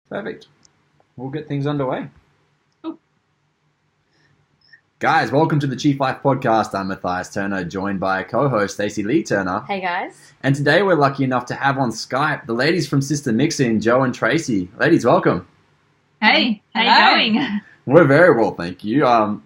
Perfect. We'll get things underway. Oh. Guys, welcome to the Chief Life Podcast. I'm Matthias Turner, joined by co-host Stacey Lee Turner. Hey guys. And today we're lucky enough to have on Skype the ladies from Sister Mixing, Joe and Tracy. Ladies, welcome. Hey, how you going? We're very well, thank you.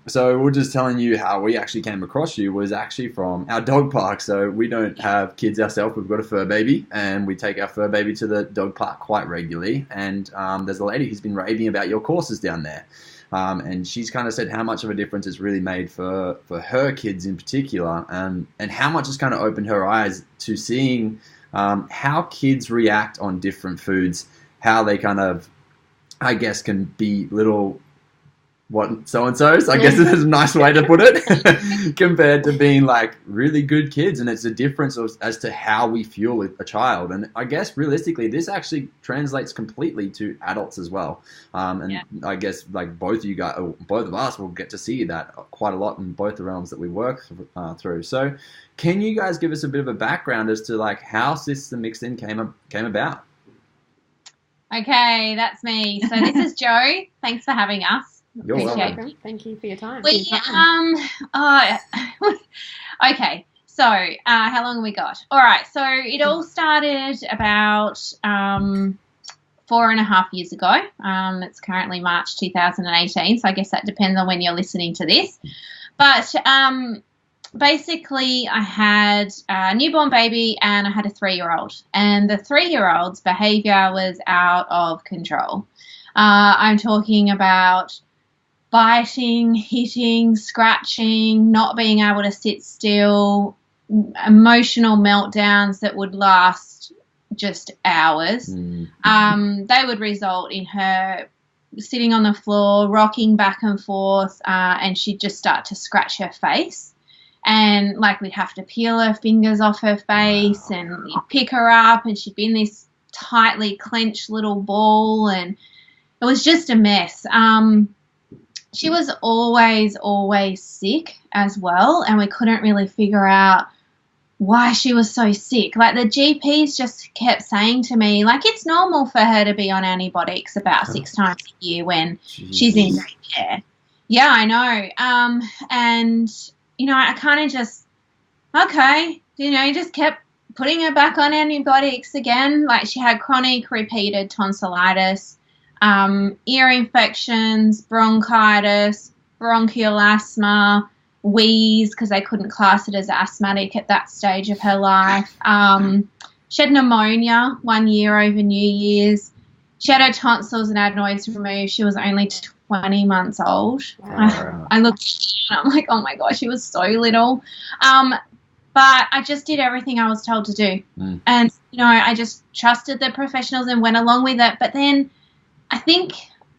So we're just telling you how we actually came across you was actually from our dog park. So we don't have kids ourselves. We've got a fur baby, and we take our fur baby to the dog park quite regularly. And there's a lady who's been raving about your courses down there. And she's kind of said how much of a difference it's really made for her kids in particular, and how much it's kind of opened her eyes to seeing how kids react on different foods, how they kind of, I guess, can be little what so-and-so's, I guess is a nice way to put it, compared to being like really good kids. And it's a difference as to how we fuel a child. And I guess realistically, this actually translates completely to adults as well. I guess like both of us will get to see that quite a lot in both the realms that we work through. So can you guys give us a bit of a background as to like how Sister Mixed-In came about? Okay, that's me. So this is Joe. Thanks for having us. You're welcome. Thank you for your time. Okay. So how long have we got? All right. So it all started about 4.5 years ago. It's currently March 2018. So I guess that depends on when you're listening to this. But basically, I had a newborn baby and I had a 3-year-old. And the 3-year-old's behaviour was out of control. I'm talking about biting, hitting, scratching, not being able to sit still, emotional meltdowns that would last just hours. They would result in her sitting on the floor, rocking back and forth, and she'd just start to scratch her face. And like we'd have to peel her fingers off her face and pick her up, and she'd be in this tightly clenched little ball, and it was just a mess. She was always sick as well, and we couldn't really figure out why she was so sick. Like the GPs just kept saying to me, like, it's normal for her to be on antibiotics about 6 times a year when she's in daycare. Yeah, I know. And, I kind of just, just kept putting her back on antibiotics again. Like she had chronic repeated tonsillitis, ear infections, bronchitis, bronchial asthma, wheeze, because they couldn't class it as asthmatic at that stage of her life. She had pneumonia 1 year over New Year's. She had her tonsils and adenoids removed. She was only 20 months old. Wow. I looked and I'm like, oh my gosh, she was so little. But I just did everything I was told to do. And, I just trusted the professionals and went along with it. But then I think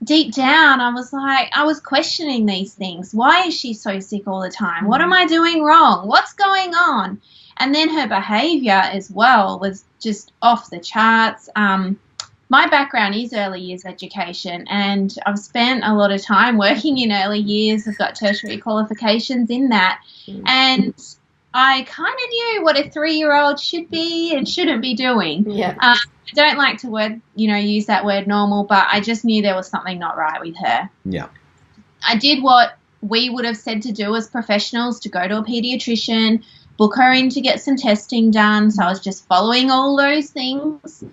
deep down I was questioning these things. Why is she so sick all the time? What am I doing wrong? What's going on? And then her behaviour as well was just off the charts. My background is early years education, and I've spent a lot of time working in early years. I've got tertiary qualifications in that. And I kind of knew what a 3-year-old should be and shouldn't be doing. Yeah. I don't like to use that word normal, but I just knew there was something not right with her. Yeah. I did what we would have said to do as professionals, to go to a pediatrician, book her in to get some testing done. So I was just following all those things.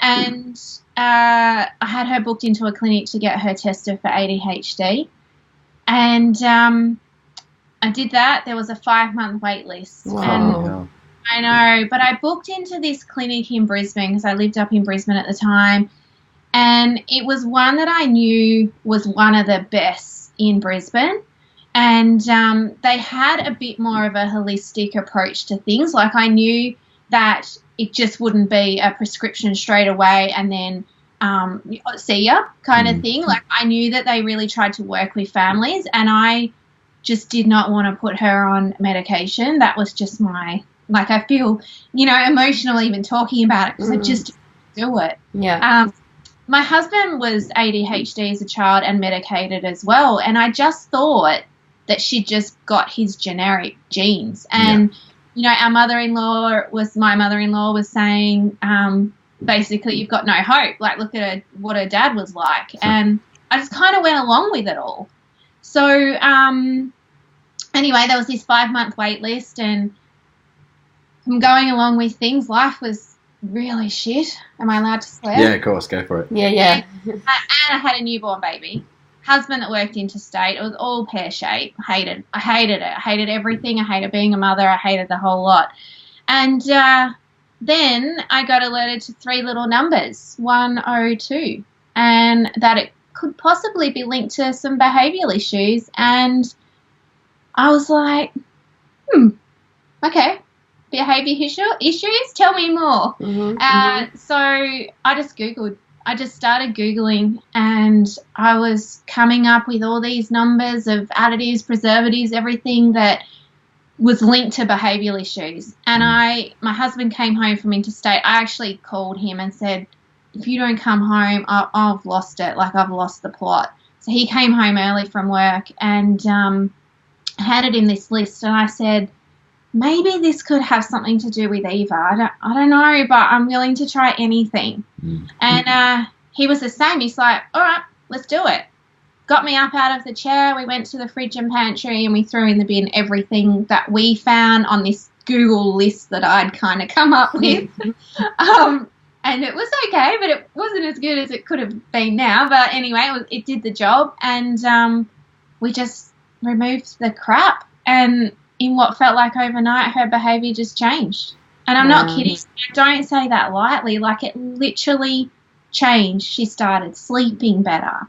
And I had her booked into a clinic to get her tested for ADHD. And I did that. There was a 5-month wait list. Wow. And I know, but I booked into this clinic in Brisbane because I lived up in Brisbane at the time, and it was one that I knew was one of the best in Brisbane, and they had a bit more of a holistic approach to things. Like I knew that it just wouldn't be a prescription straight away and then see ya kind of thing. Like I knew that they really tried to work with families, and I just did not want to put her on medication. That was just I feel, emotional even talking about it because I just didn't do it. Yeah. My husband was ADHD as a child and medicated as well, and I just thought that she'd just got his generic genes. And, my mother-in-law was saying, basically you've got no hope. Like, look at what her dad was like. And I just kind of went along with it all. So anyway, there was this 5-month wait list, and from going along with things, life was really shit. Am I allowed to swear? Yeah, of course. Go for it. Yeah. And I had a newborn baby. Husband that worked interstate. It was all pear-shaped. I hated it. I hated everything. I hated being a mother. I hated the whole lot. And then I got alerted to 3 little numbers, 102, and that it could possibly be linked to some behavioural issues. And I was like, okay, behaviour issues? Tell me more. So I just Googled. I just started Googling, and I was coming up with all these numbers of additives, preservatives, everything that was linked to behavioural issues. And my husband came home from interstate. I actually called him and said, if you don't come home, I've lost it. Like, I've lost the plot. So he came home early from work and handed him this list, and I said, maybe this could have something to do with Eva. I don't know, but I'm willing to try anything. And he was the same. He's like, all right, let's do it. Got me up out of the chair. We went to the fridge and pantry, and we threw in the bin everything that we found on this Google list that I'd kind of come up with. And it was okay, but it wasn't as good as it could have been now. But anyway, it did the job, and we just removed the crap. And in what felt like overnight, her behaviour just changed. And I'm not kidding. I don't say that lightly. Like, it literally changed. She started sleeping better.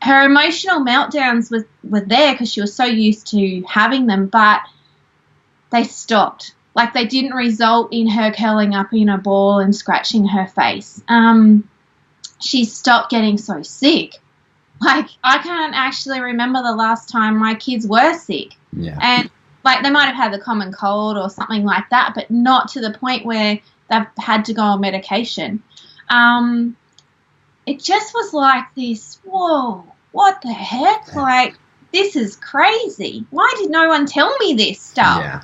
Her emotional meltdowns were there because she was so used to having them, but they stopped. Like, they didn't result in her curling up in a ball and scratching her face. She stopped getting so sick. Like, I can't actually remember the last time my kids were sick. Yeah. And, like, they might have had the common cold or something like that, but not to the point where they've had to go on medication. It just was like this, whoa, what the heck? Like, this is crazy. Why did no one tell me this stuff?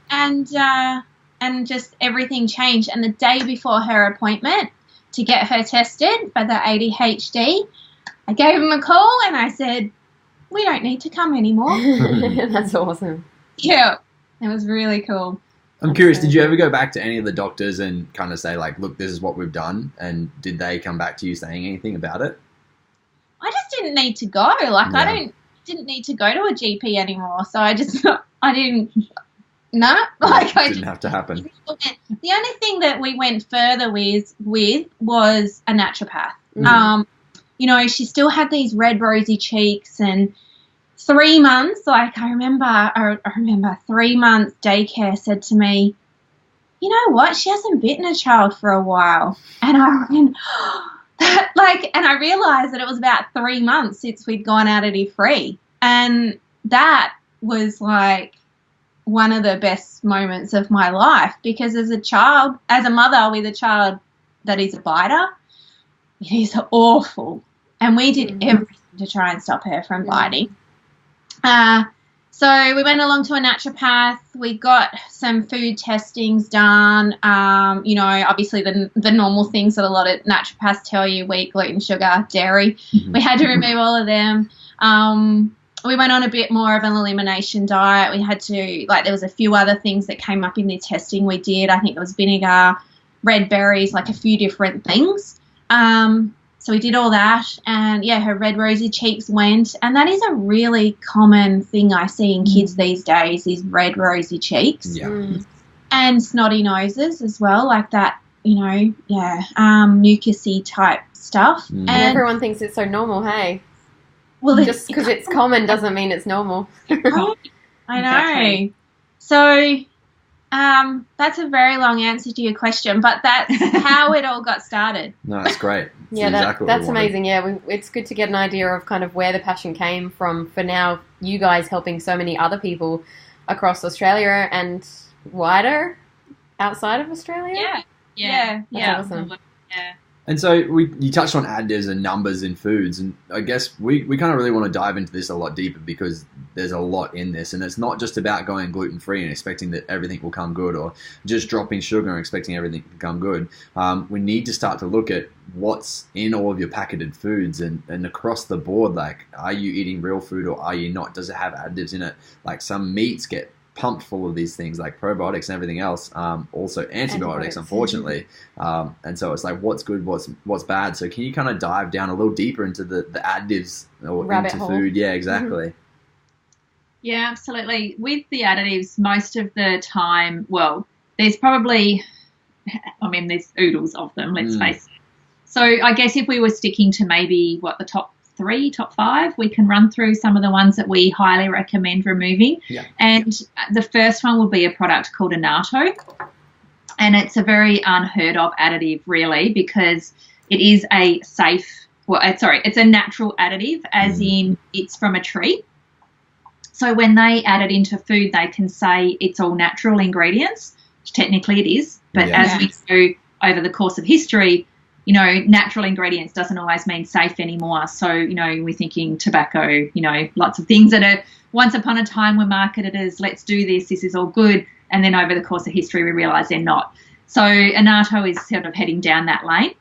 Yeah. And just everything changed. And the day before her appointment to get her tested for the ADHD, I gave him a call and I said, we don't need to come anymore. That's awesome. Yeah, it was really cool. I'm curious, did you ever go back to any of the doctors and kind of say, like, look, this is what we've done? And did they come back to you saying anything about it? I just didn't need to go. Like, I didn't need to go to a GP anymore. So I didn't, like, I didn't have to happen. The only thing that we went further with was a naturopath. You know, she still had these red rosy cheeks, and 3 months, like, I remember 3 months daycare said to me, you know what, she hasn't bitten a child for a while. And I went, and I realised that it was about 3 months since we'd gone additive free. And that was like one of the best moments of my life, because as a mother with a child that is a biter, it is awful. And we did everything to try and stop her from biting. So we went along to a naturopath. We got some food testings done. You know, obviously the normal things that a lot of naturopaths tell you: wheat, gluten, sugar, dairy. We had to remove all of them. We went on a bit more of an elimination diet. We had to, like, there was a few other things that came up in the testing we did. I think it was vinegar, red berries, like a few different things. So we did all that, and, yeah, her red rosy cheeks went, and that is a really common thing I see in kids these days, is red rosy cheeks. Yeah. And snotty noses as well, like that, you know, mucusy type stuff. And everyone thinks it's so normal, hey? Well, just because it's common doesn't mean it's normal. I know. Exactly. So that's a very long answer to your question, but that's how it all got started. No, that's great. That's amazing. Yeah, it's good to get an idea of kind of where the passion came from for now you guys helping so many other people across Australia and wider outside of Australia. Yeah. That's awesome. And so you touched on additives and numbers in foods, and I guess we kind of really want to dive into this a lot deeper because there's a lot in this, and it's not just about going gluten-free and expecting that everything will come good, or just dropping sugar and expecting everything to come good. We need to start to look at what's in all of your packaged foods and across the board, like, are you eating real food or are you not? Does it have additives in it? Like, some meats get pumped full of these things like probiotics and everything else, also antibiotics, unfortunately, and so it's like, what's good, what's bad? So can you kind of dive down a little deeper into the additives or Rabbit into hole. food? Yeah, exactly. Yeah, absolutely. With the additives, most of the time, well, there's probably, I mean, there's oodles of them, let's face it. So I guess if we were sticking to maybe the top 3, top 5, we can run through some of the ones that we highly recommend removing. Yeah. And the first one will be a product called annatto, and it's a very unheard of additive, really, because it is a it's a natural additive, as in it's from a tree. So when they add it into food, they can say it's all natural ingredients, which technically it is, but as we go over the course of history, natural ingredients doesn't always mean safe anymore. So, we're thinking tobacco, lots of things that are once upon a time were marketed as, let's do this is all good. And then over the course of history, we realise they're not. So annatto is sort of heading down that lane.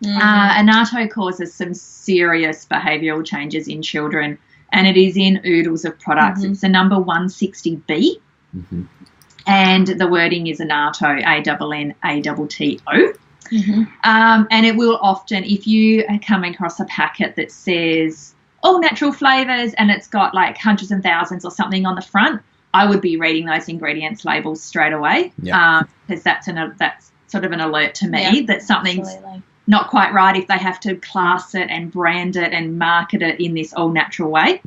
Annatto causes some serious behavioural changes in children, and it is in oodles of products. It's the number 160B, and the wording is annatto, ANNATTO. And it will often, if you come across a packet that says all natural flavours and it's got like hundreds and thousands or something on the front, I would be reading those ingredients labels straight away, because that's sort of an alert to me that something's not quite right if they have to class it and brand it and market it in this all natural way.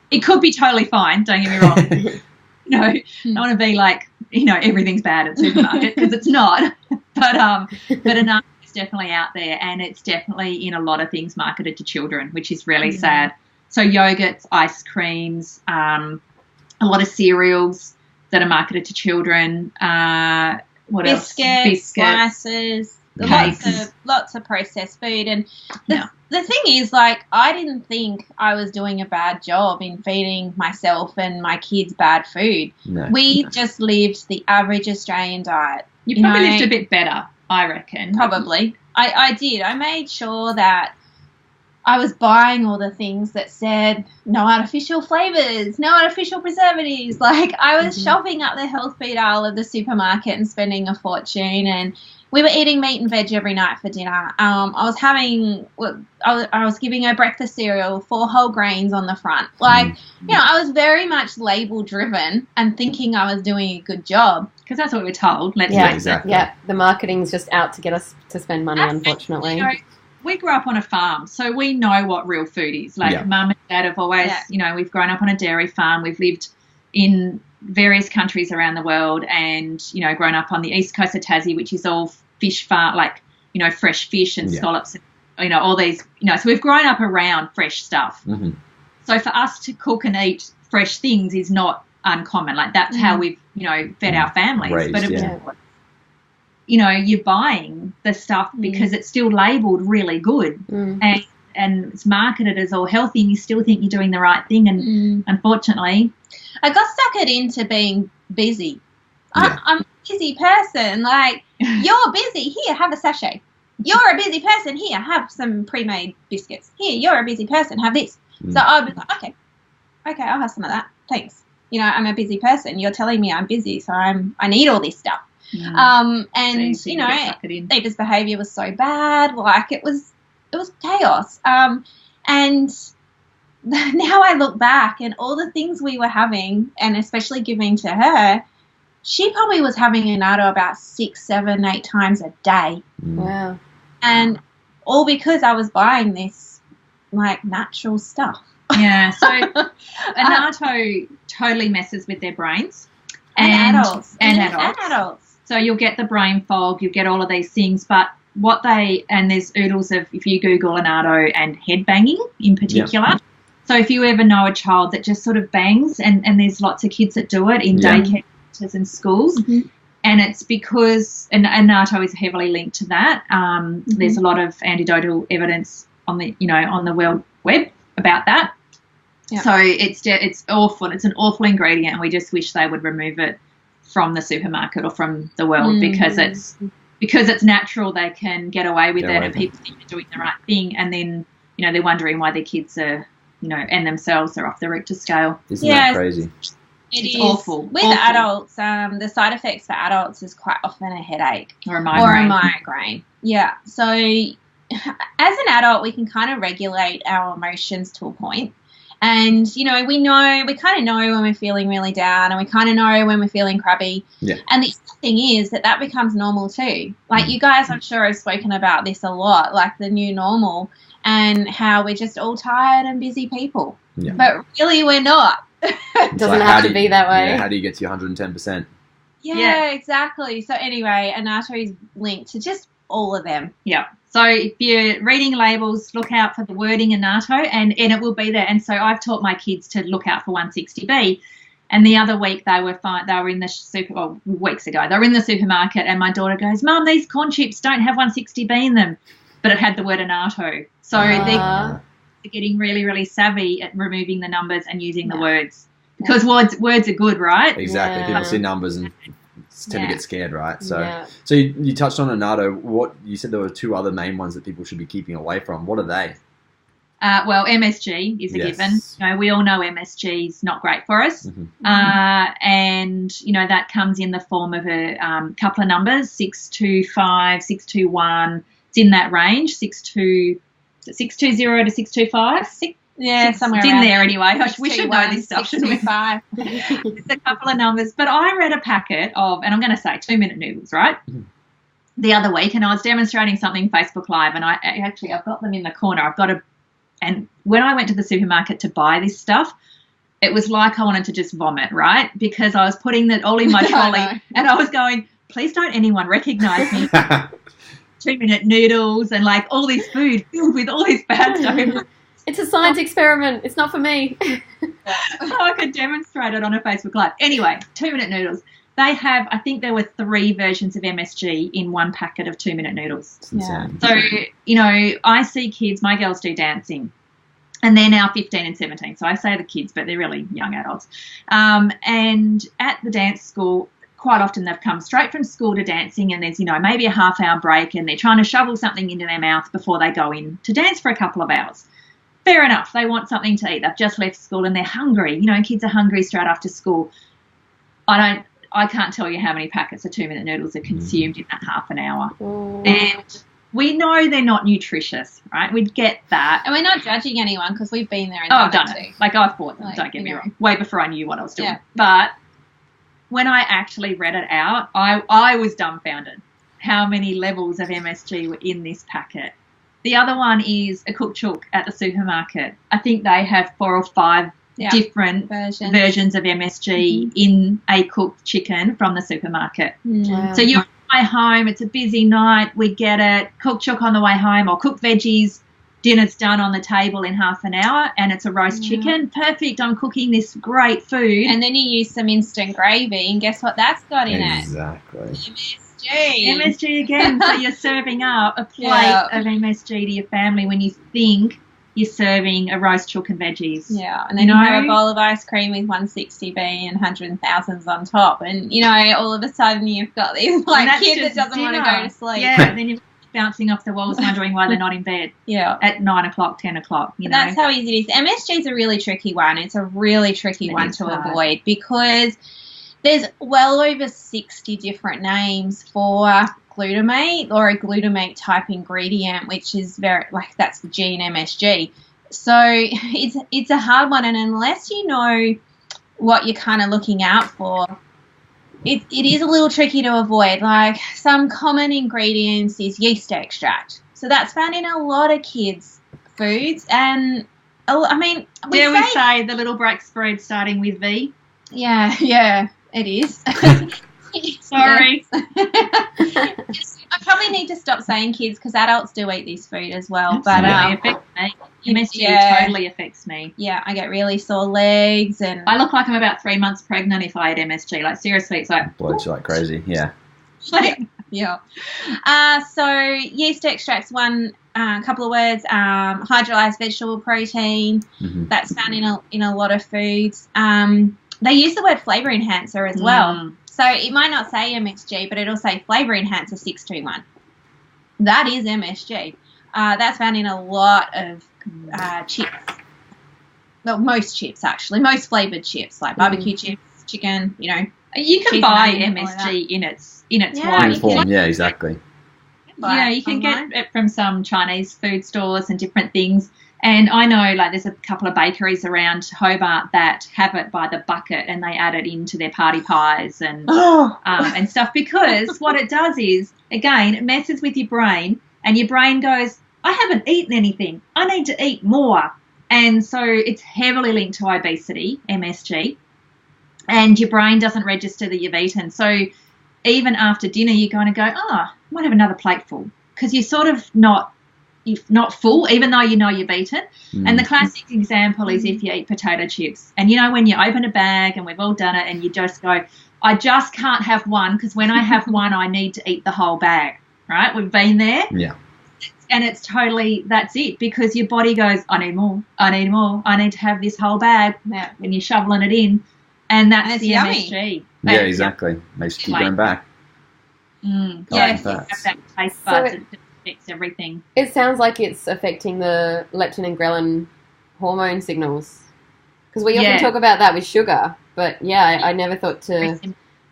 It could be totally fine, don't get me wrong. I want to be like, everything's bad at supermarket, because it's not. But enough is definitely out there, and it's definitely in a lot of things marketed to children, which is really sad. So yogurts, ice creams, a lot of cereals that are marketed to children. What else? Biscuits, slices, lots of processed food. And the thing is, like, I didn't think I was doing a bad job in feeding myself and my kids bad food. We just lived the average Australian diet. You probably lived a bit better, I reckon. Probably. I did. I made sure that I was buying all the things that said no artificial flavours, no artificial preservatives. Like, I was shopping up the health food aisle of the supermarket and spending a fortune, and we were eating meat and veg every night for dinner. I was giving her breakfast cereal, 4 whole grains on the front. Like, I was very much label driven and thinking I was doing a good job, because that's what we're told. Let's face it. Yeah, the marketing's just out to get us to spend money, unfortunately. We grew up on a farm, so we know what real food is. Like, Mum and Dad have always, we've grown up on a dairy farm. We've lived in various countries around the world, and, grown up on the east coast of Tassie, which is all fish farm, like, fresh fish and scallops, and, all these, so we've grown up around fresh stuff. So for us to cook and eat fresh things is not uncommon. Like, that's how we've, fed our families. Raised, but it was, you're buying the stuff because it's still labelled really good, and it's marketed as all healthy, and you still think you're doing the right thing. And unfortunately, I got suckered into being busy. I'm a busy person. Like, you're busy. Here, have a sachet. You're a busy person. Here, have some pre-made biscuits. Here, you're a busy person. Have this. So I'll be like, okay, I'll have some of that. Thanks. I'm a busy person. You're telling me I'm busy, so I need all this stuff. And Eva's behaviour was so bad. Like, it was chaos. And now I look back, and all the things we were having, and especially giving to her, she probably was having annatto about 6, 7, 8 times a day. Wow. And all because I was buying this, like, natural stuff. Yeah, so annatto totally messes with their brains. And adults. And adults. So you'll get the brain fog, you'll get all of these things, but and there's oodles of, if you Google annatto and head banging in particular. So if you ever know a child that just sort of bangs, and there's lots of kids that do it in daycare centres and schools, And it's because, and natto is heavily linked to that. There's a lot of anecdotal evidence on the World Web about that. Yeah. So it's awful. It's an awful ingredient, and we just wish they would remove it from the supermarket or from the world because it's natural. They can get away with it, and people think they're doing the right thing, and then they're wondering why their kids are and themselves are off the Richter scale. Isn't that crazy? It's awful. With adults, the side effects for adults is quite often a headache or a migraine. Yeah. So as an adult, we can kind of regulate our emotions to a point. And, we kind of know when we're feeling really down, and we kind of know when we're feeling crabby. Yeah. And the thing is that becomes normal too. Like you guys, I'm sure, have spoken about this a lot, like the new normal and how we're just all tired and busy people. Yeah. But really we're not. It doesn't have to be that way. Yeah, how do you get to your 110%? Yeah, exactly. So anyway, natto is linked to just all of them. Yeah. So if you're reading labels, look out for the wording in natto, and it will be there. And so I've taught my kids to look out for 160B. And the other week they were in the weeks ago, they were in the supermarket, and my daughter goes, "Mum, these corn chips don't have 160B in them," but it had the word natto. So they're getting really, really savvy at removing the numbers and using the words, because words are good, right? Exactly. People see numbers and tend to get scared, right? So, so you touched on natto. What you said there were two other main ones that people should be keeping away from. What are they? Well, MSG is a given. We all know MSG is not great for us, and that comes in the form of a couple of numbers: 625, 621. It's in that range, 620 to 625. Somewhere it's in there anyway. We should know this stuff, shouldn't we? It's a couple of numbers. But I read a packet of, and I'm going to say 2-minute noodles, right? The other week, and I was demonstrating something Facebook Live, and I've got them in the corner. And when I went to the supermarket to buy this stuff, it was like I wanted to just vomit, right? Because I was putting it all in my trolley, and I was going, please don't anyone recognise me. 2-minute noodles and like all this food filled with all this bad stuff. It's a science experiment. It's not for me. I could demonstrate it on a Facebook Live. Anyway, 2-minute noodles. They have, I think there were 3 versions of MSG in one packet of 2-minute noodles. Yeah. So, I see kids, my girls do dancing, and they're now 15 and 17. So I say the kids, but they're really young adults. And at the dance school, quite often they've come straight from school to dancing, and there's, maybe a half-hour break, and they're trying to shovel something into their mouth before they go in to dance for a couple of hours. Fair enough. They want something to eat. They've just left school and they're hungry. Kids are hungry straight after school. I can't tell you how many packets of 2-minute noodles are consumed in that half an hour. Ooh. And we know they're not nutritious, right? We get that. And we're not judging anyone because we've been there and I've done it. Like I've bought them, don't get me wrong, way before I knew what I was doing. Yeah. But when I actually read it out, I was dumbfounded how many levels of MSG were in this packet. The other one is a cooked chook at the supermarket. I think they have 4 or 5 different versions of MSG in a cooked chicken from the supermarket. Wow. So you're on the way home, it's a busy night, we get it, cooked chook on the way home, or cooked veggies, dinner's done on the table in half an hour, and it's a roast chicken. Perfect, I'm cooking this great food. And then you use some instant gravy, and guess what that's got in it? Exactly. MSG again. So you're serving up a plate of MSG to your family when you think you're serving a roast chook and veggies. Yeah, and then you have a bowl of ice cream with 160B and hundreds and thousands on top, and all of a sudden you've got this kid that doesn't want to go to sleep. Yeah, and then you're bouncing off the walls, wondering why they're not in bed. At 9 o'clock, 10 o'clock. That's how easy it is. MSG is a really tricky one. It's a really tricky one to avoid because there's well over 60 different names for glutamate or a glutamate type ingredient, which is that's the gene MSG. So it's a hard one, and unless you know what you're kind of looking out for, it is a little tricky to avoid. Like some common ingredients is yeast extract. So that's found in a lot of kids' foods, and we say the little black spread starting with V? Yeah. It is. Sorry. I probably need to stop saying kids because adults do eat this food as well. But MSG Yeah. totally affects me. Yeah, I get really sore legs, and I look like I'm about 3 months pregnant if I had MSG. Like, seriously, it's like, Bloats like crazy. Yeah. like yeah. So yeast extracts, one couple of words. Hydrolyzed vegetable protein. Mm-hmm. That's found in a lot of foods. They use the word flavor enhancer as well. So it might not say MSG, but it'll say flavor enhancer 621. That is MSG. That's found in a lot of chips. Well, most chips actually, most flavored chips like barbecue chips, chicken. You know, you can cheese buy and onion, all MSG in its Yeah, white you Form. Yeah, exactly. you can get it from some Chinese food stores and different things. And I know, like, there's a couple of bakeries around Hobart that have it by the bucket, and they add it into their party pies and and stuff, because what it does is, again, it messes with your brain, and your brain goes, I haven't eaten anything. I need to eat more. And so it's heavily linked to obesity, MSG, and your brain doesn't register that you've eaten. So even after dinner, you're going to go, I might have another plateful, because you're sort of not full, even though you know you've eaten. And the classic example is if you eat potato chips, and you know, when you open a bag, and we've all done it, and you just go, I just can't have one, because when I have one, I need to eat the whole bag, right? We've been there. Yeah. And it's totally, that's it, because your body goes, I need more, I need to have this whole bag, and you're shoveling it in, and that's the yummy. MSG. Yeah, exactly. Makes you keep going back. Yes, you have Fats. that taste buds, it affects everything. It sounds like it's affecting the leptin and ghrelin hormone signals. Because we often talk about that with sugar, but yeah, I never thought to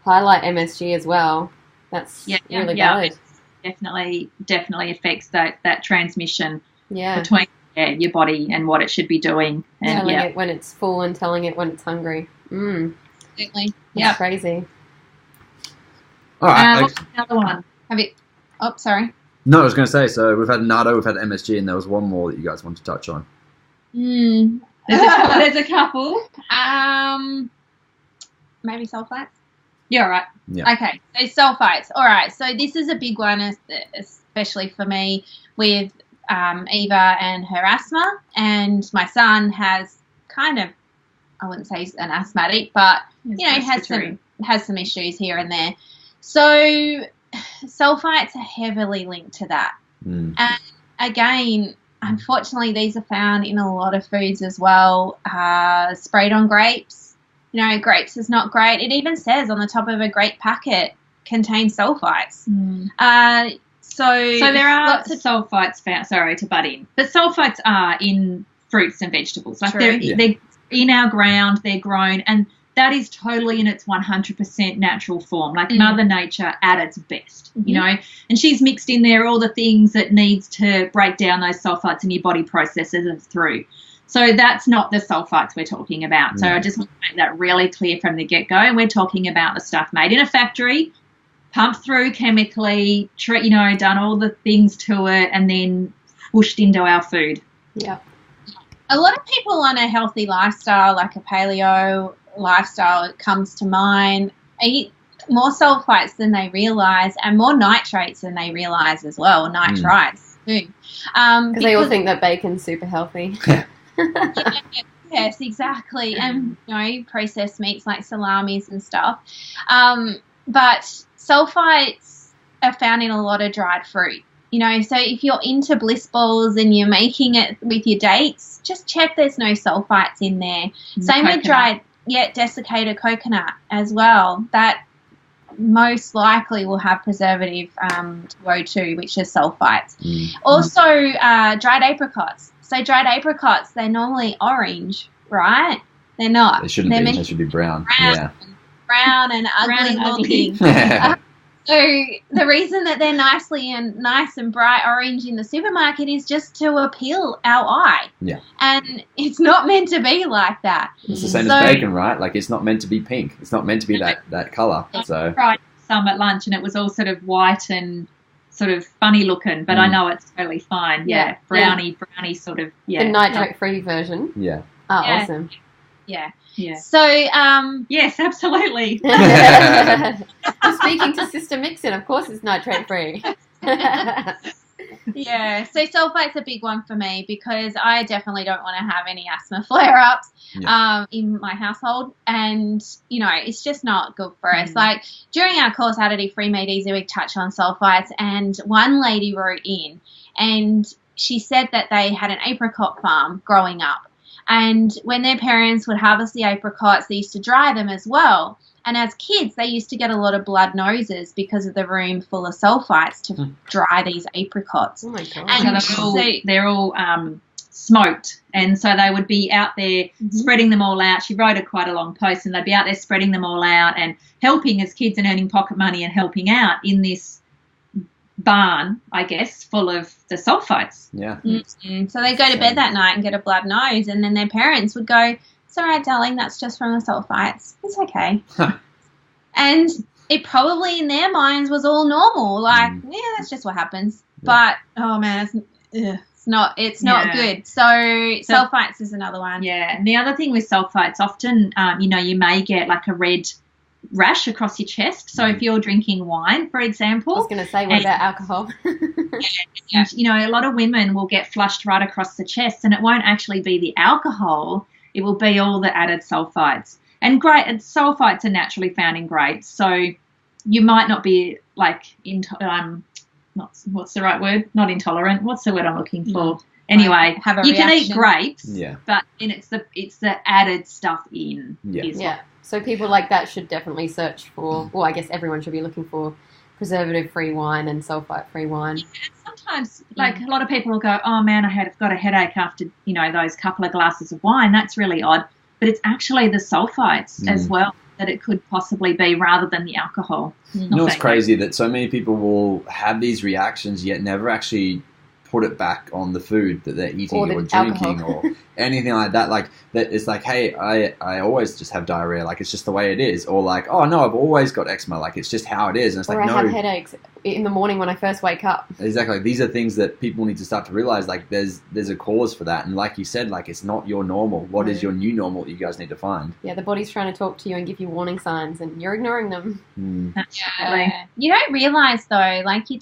highlight MSG as well. That's really valid. It definitely affects that transmission Yeah. between your body and what it should be doing. And Telling it when it's full and telling it when it's hungry. Absolutely. That's crazy. All right. what's another one? Have you? Oh, sorry. No, I was going to say, so we've had natto, we've had MSG, and there was one more that you guys want to touch on. There's a couple. Maybe sulfites. Yeah, all right. Yeah. Okay, so sulfites. All right, so this is a big one, especially for me with Eva and her asthma, and my son has kind of, I wouldn't say he's an asthmatic, but has some issues here and there. So sulfites are heavily linked to that. And again, unfortunately, these are found in a lot of foods as well. Sprayed on grapes. You know, grapes is not great. It even says on the top of a grape packet contains sulfites. So there are lots of sulfites found. Sorry to butt in, but sulfites are in fruits and vegetables. Like they're in our ground, they're grown, and that is totally in its 100% natural form, like Mother Nature at its best, you know. And she's mixed in there all the things that needs to break down those sulfites, and your body processes it through. So that's not the sulfites we're talking about. So I just want to make that really clear from the get-go. And we're talking about the stuff made in a factory, pumped through chemically, done all the things to it, and then whooshed into our food. Yeah. A lot of people on a healthy lifestyle, like a paleo lifestyle, it comes to mind, eat more sulfites than they realise, and more nitrates than they realise as well, nitrites too. Because they all think that bacon's super healthy. Yes, exactly. And, processed meats like salamis and stuff. But sulfites are found in a lot of dried fruit. So if you're into bliss balls and you're making it with your dates, just check there's no sulfites in there. Same with dried, desiccated coconut as well. That most likely will have preservative O2, which is sulfites. Also, dried apricots. So dried apricots, they're normally orange, right? They're not. They shouldn't be. They should be brown. Brown and ugly looking. So the reason that they're nice and bright orange in the supermarket is just to appeal our eye. Yeah. And it's not meant to be like that. It's the same as bacon, right? Like, it's not meant to be pink. It's not meant to be that colour. So I tried some at lunch, and it was all sort of white and sort of funny looking, but I know it's totally fine. Yeah. Brownie sort of, The nitrate-free version. Yeah. Oh, awesome. Yeah. Yeah. So, yes, absolutely. I'm speaking to Sister Mixon. Of course it's nitrate-free. Yeah, so sulfate's a big one for me because I definitely don't want to have any asthma flare-ups in my household, and it's just not good for us. Like during our course Additive Free Made Easy, we touched on sulfites, and one lady wrote in and she said that they had an apricot farm growing up, and when their parents would harvest the apricots, they used to dry them as well. And as kids, they used to get a lot of blood noses because of the room full of sulfites to dry these apricots. Oh my God. And so they're all smoked. And so they would be out there spreading them all out. She wrote quite a long post, and they'd be out there spreading them all out and helping as kids and earning pocket money and helping out in this barn, I guess, full of the sulfites. Yeah. Mm-hmm. So they'd go to bed that night and get a blood nose, and then their parents would go, "It's all right, darling, that's just from the sulfites. It's okay." And it probably in their minds was all normal. Like, yeah, that's just what happens. Yeah. But, oh, man, it's not good. So sulfites is another one. Yeah, and the other thing with sulfites, often, you may get like a red rash across your chest. So if you're drinking wine, for example. I was going to say, what about alcohol? A lot of women will get flushed right across the chest, and it won't actually be the alcohol. It will be all the added sulfites. And sulfites are naturally found in grapes, so you might not be like what's the right word? Not intolerant. What's the word I'm looking for? Anyway, you can eat grapes, but it's the added stuff in. Yeah. So people like that should definitely search for. Well, I guess everyone should be looking for preservative-free wine and sulfite-free wine. Yeah, and sometimes, like a lot of people will go, "Oh man, I've got a headache after those couple of glasses of wine." That's really odd, but it's actually the sulfites as well that it could possibly be, rather than the alcohol. It's crazy that so many people will have these reactions yet never actually put it back on the food that they're eating or drinking or anything like that. Like that, it's like, hey, I always just have diarrhea. Like it's just the way it is. Or like, oh no, I've always got eczema. Like it's just how it is. And it's or like, I have headaches in the morning when I first wake up. Exactly. These are things that people need to start to realize. Like there's a cause for that. And like you said, like it's not your normal. What is your new normal that you guys need to find? Yeah, the body's trying to talk to you and give you warning signs, and you're ignoring them. You don't realize though, like you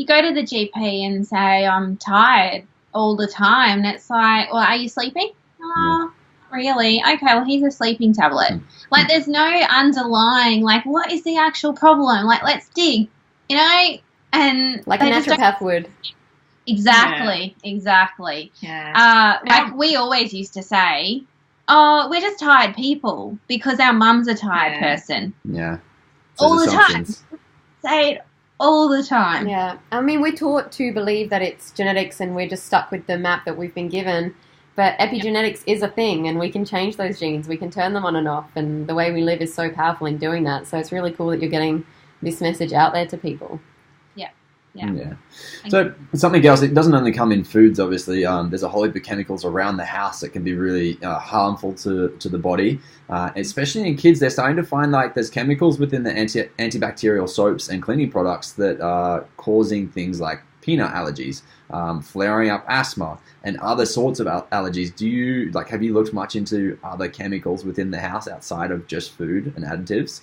go to the GP and say, "I'm tired all the time." And it's like, "Well, are you sleeping?" "Oh, really?" "Okay, well, here's a sleeping tablet." Like, there's no underlying, like, what is the actual problem? Like, let's dig, and like a naturopath would. Exactly. Yeah. Like we always used to say, "Oh, we're just tired people," because our mum's a tired person. Yeah. All the time. Say it all the time. Yeah. I mean, we're taught to believe that it's genetics and we're just stuck with the map that we've been given. But epigenetics is a thing, and we can change those genes. We can turn them on and off, and the way we live is so powerful in doing that. So it's really cool that you're getting this message out there to people. Yeah. So something else, it doesn't only come in foods, obviously. There's a whole heap of chemicals around the house that can be really harmful to the body. Especially in kids, they're starting to find like there's chemicals within the antibacterial soaps and cleaning products that are causing things like peanut allergies, flaring up asthma, and other sorts of allergies. Have you looked much into other chemicals within the house outside of just food and additives?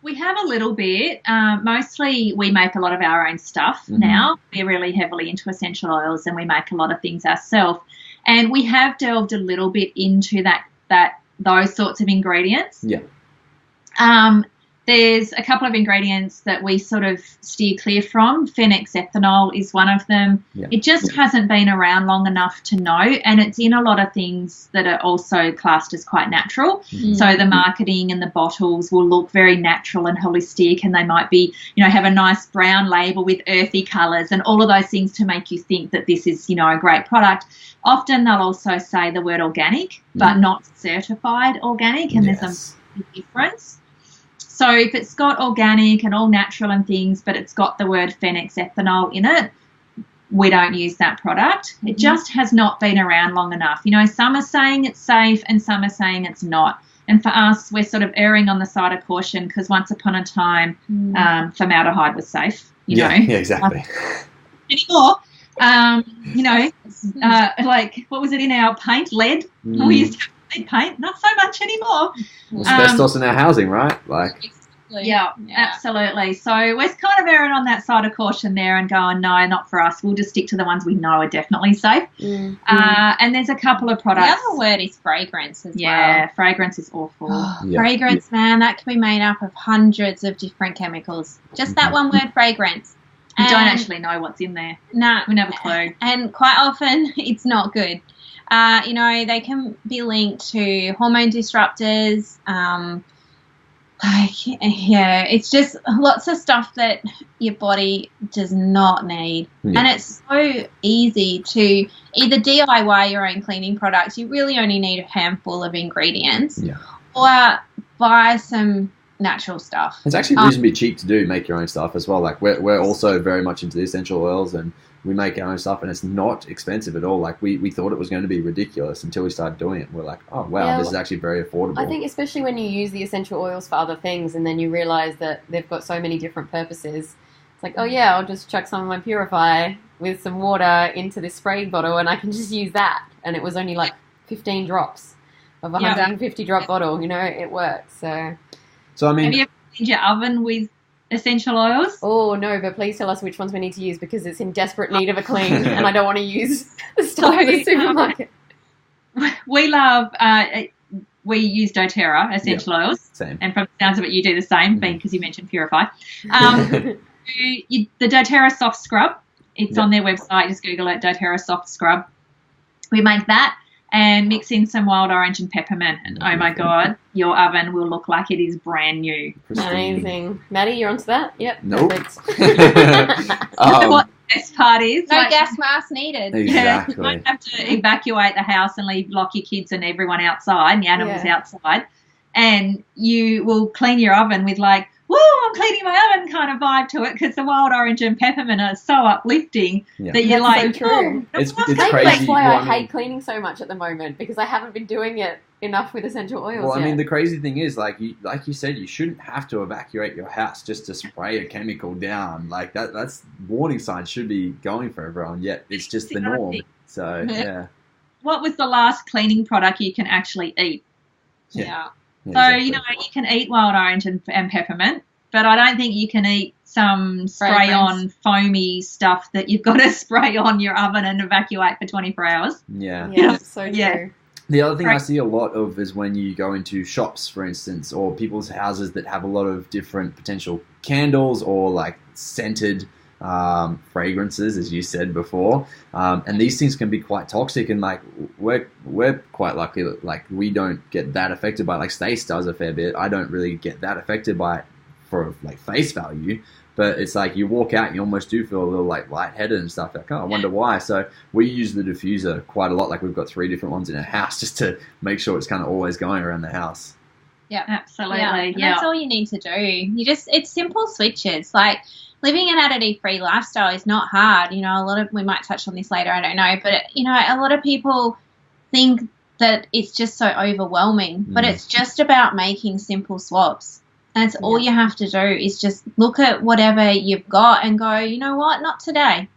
We have a little bit. Mostly we make a lot of our own stuff now. We're really heavily into essential oils, and we make a lot of things ourselves. And we have delved a little bit into those sorts of ingredients. Yeah. There's a couple of ingredients that we sort of steer clear from. Phenexethanol is one of them. Yeah. It just hasn't been around long enough to know, and it's in a lot of things that are also classed as quite natural. Mm-hmm. So the marketing and the bottles will look very natural and holistic, and they might be, have a nice brown label with earthy colours and all of those things to make you think that this is, a great product. Often they'll also say the word organic, but not certified organic, and there's a big difference. So if it's got organic and all natural and things, but it's got the word phenexethanol in it, we don't use that product. It just has not been around long enough. Some are saying it's safe and some are saying it's not. And for us, we're sort of erring on the side of caution because once upon a time, formaldehyde was safe. Yeah, exactly. Anymore. Like, what was it in our paint? Lead? We used to have lead paint. Not so much anymore. Asbestos in our housing, right? Yeah, absolutely. So we're kind of erring on that side of caution there and going, no, not for us. We'll just stick to the ones we know are definitely safe. And there's a couple of products. The other word is fragrance as well. Yeah, fragrance is awful. Fragrance, man, that can be made up of hundreds of different chemicals. Just that one word, fragrance. You don't actually know what's in there. Nah. We never clue. And quite often it's not good. They can be linked to hormone disruptors. It's just lots of stuff that your body does not need. And it's so easy to either DIY your own cleaning products. You really only need a handful of ingredients. Or buy some natural stuff. It's actually reasonably cheap to make your own stuff as well. Like we're also very much into the essential oils, and we make our own stuff, and it's not expensive at all. Like we thought it was going to be ridiculous until we started doing it. We're like, oh wow, this is actually very affordable. I think especially when you use the essential oils for other things, and then you realize that they've got so many different purposes. It's like, oh yeah, I'll just chuck some of my Purify with some water into this spray bottle, and I can just use that. And it was only like 15 drops of a 150 drop bottle. It works. So I mean, have you ever cleaned your oven with essential oils? Oh no, but please tell us which ones we need to use, because it's in desperate need of a clean, and I don't want to use the stuff in the supermarket. We use doTERRA essential oils. Same. And from the sounds of it, you do the same, being because you mentioned Purify. The doTERRA soft scrub, it's on their website. Just Google it, doTERRA soft scrub. We make that and mix in some wild orange and peppermint, and oh my God, your oven will look like it is brand new. Amazing. Maddie, you're onto that? Yep. Nope. What the best part is? No gas mask needed. Exactly. You don't have to evacuate the house and lock your kids and everyone outside, and the animals outside, and you will clean your oven with like, woo, I'm cleaning my oven kind of vibe to it, because the wild orange and peppermint are so uplifting that you're like, so true. It's Maybe crazy. that's why I hate cleaning so much at the moment, because I haven't been doing it enough with essential oils. Well, I mean, the crazy thing is, like you said, you shouldn't have to evacuate your house just to spray a chemical down. Like that's warning signs should be going for everyone. Yet it's just the norm. So What was the last cleaning product you can actually eat? Yeah, so exactly. you can eat wild orange and peppermint, but I don't think you can eat some spray-on foamy stuff that you've got to spray on your oven and evacuate for 24 hours. Yeah, so true. Yeah. The other thing I see a lot of is when you go into shops, for instance, or people's houses that have a lot of different potential candles or like scented fragrances, as you said before, and these things can be quite toxic. And like we're quite lucky that like we don't get that affected by it. Like Stace does a fair bit. I don't really get that affected by it for like face value. But it's like you walk out, you almost do feel a little like lightheaded and stuff. Like, oh, I wonder why. So we use the diffuser quite a lot. Like we've got 3 different ones in our house just to make sure it's kind of always going around the house. Yeah, absolutely. Yeah. That's all you need to do. It's simple switches. Like living an additive-free lifestyle is not hard. We might touch on this later. I don't know, but a lot of people think that it's just so overwhelming. But it's just about making simple swaps. That's all you have to do is just look at whatever you've got and go, you know what, not today.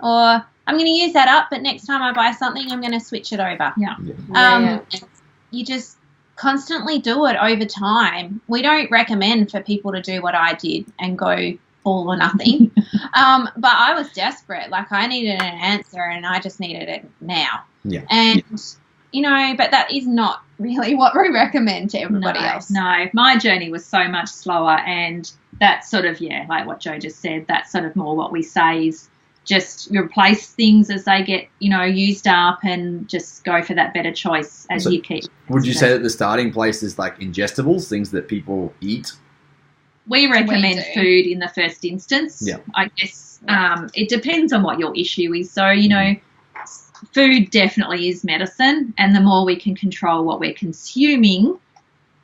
Or I'm going to use that up, but next time I buy something, I'm going to switch it over. You just constantly do it over time. We don't recommend for people to do what I did and go all or nothing. But I was desperate. Like I needed an answer and I just needed it now. Yeah. And but that is not really what we recommend to everybody else. No, my journey was so much slower, and that's sort of, like what Joe just said, that's sort of more what we say is just replace things as they get, used up, and just go for that better choice as you keep. Would you say that the starting place is like ingestibles, things that people eat? We recommend food in the first instance. Yeah. I guess it depends on what your issue is. So, food definitely is medicine, and the more we can control what we're consuming,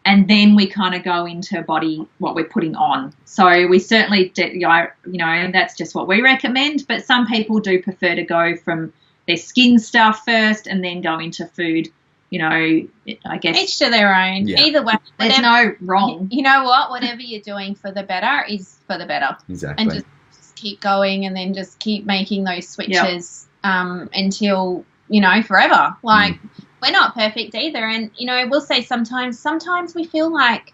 and then we kind of go into body what we're putting on. So we certainly, that's just what we recommend, but some people do prefer to go from their skin stuff first and then go into food. I guess each to their own. Yeah. Either way, there's no wrong. You know what? Whatever you're doing for the better is for the better. Exactly. And just keep going, and then just keep making those switches until forever. Like we're not perfect either, and we'll say sometimes we feel like,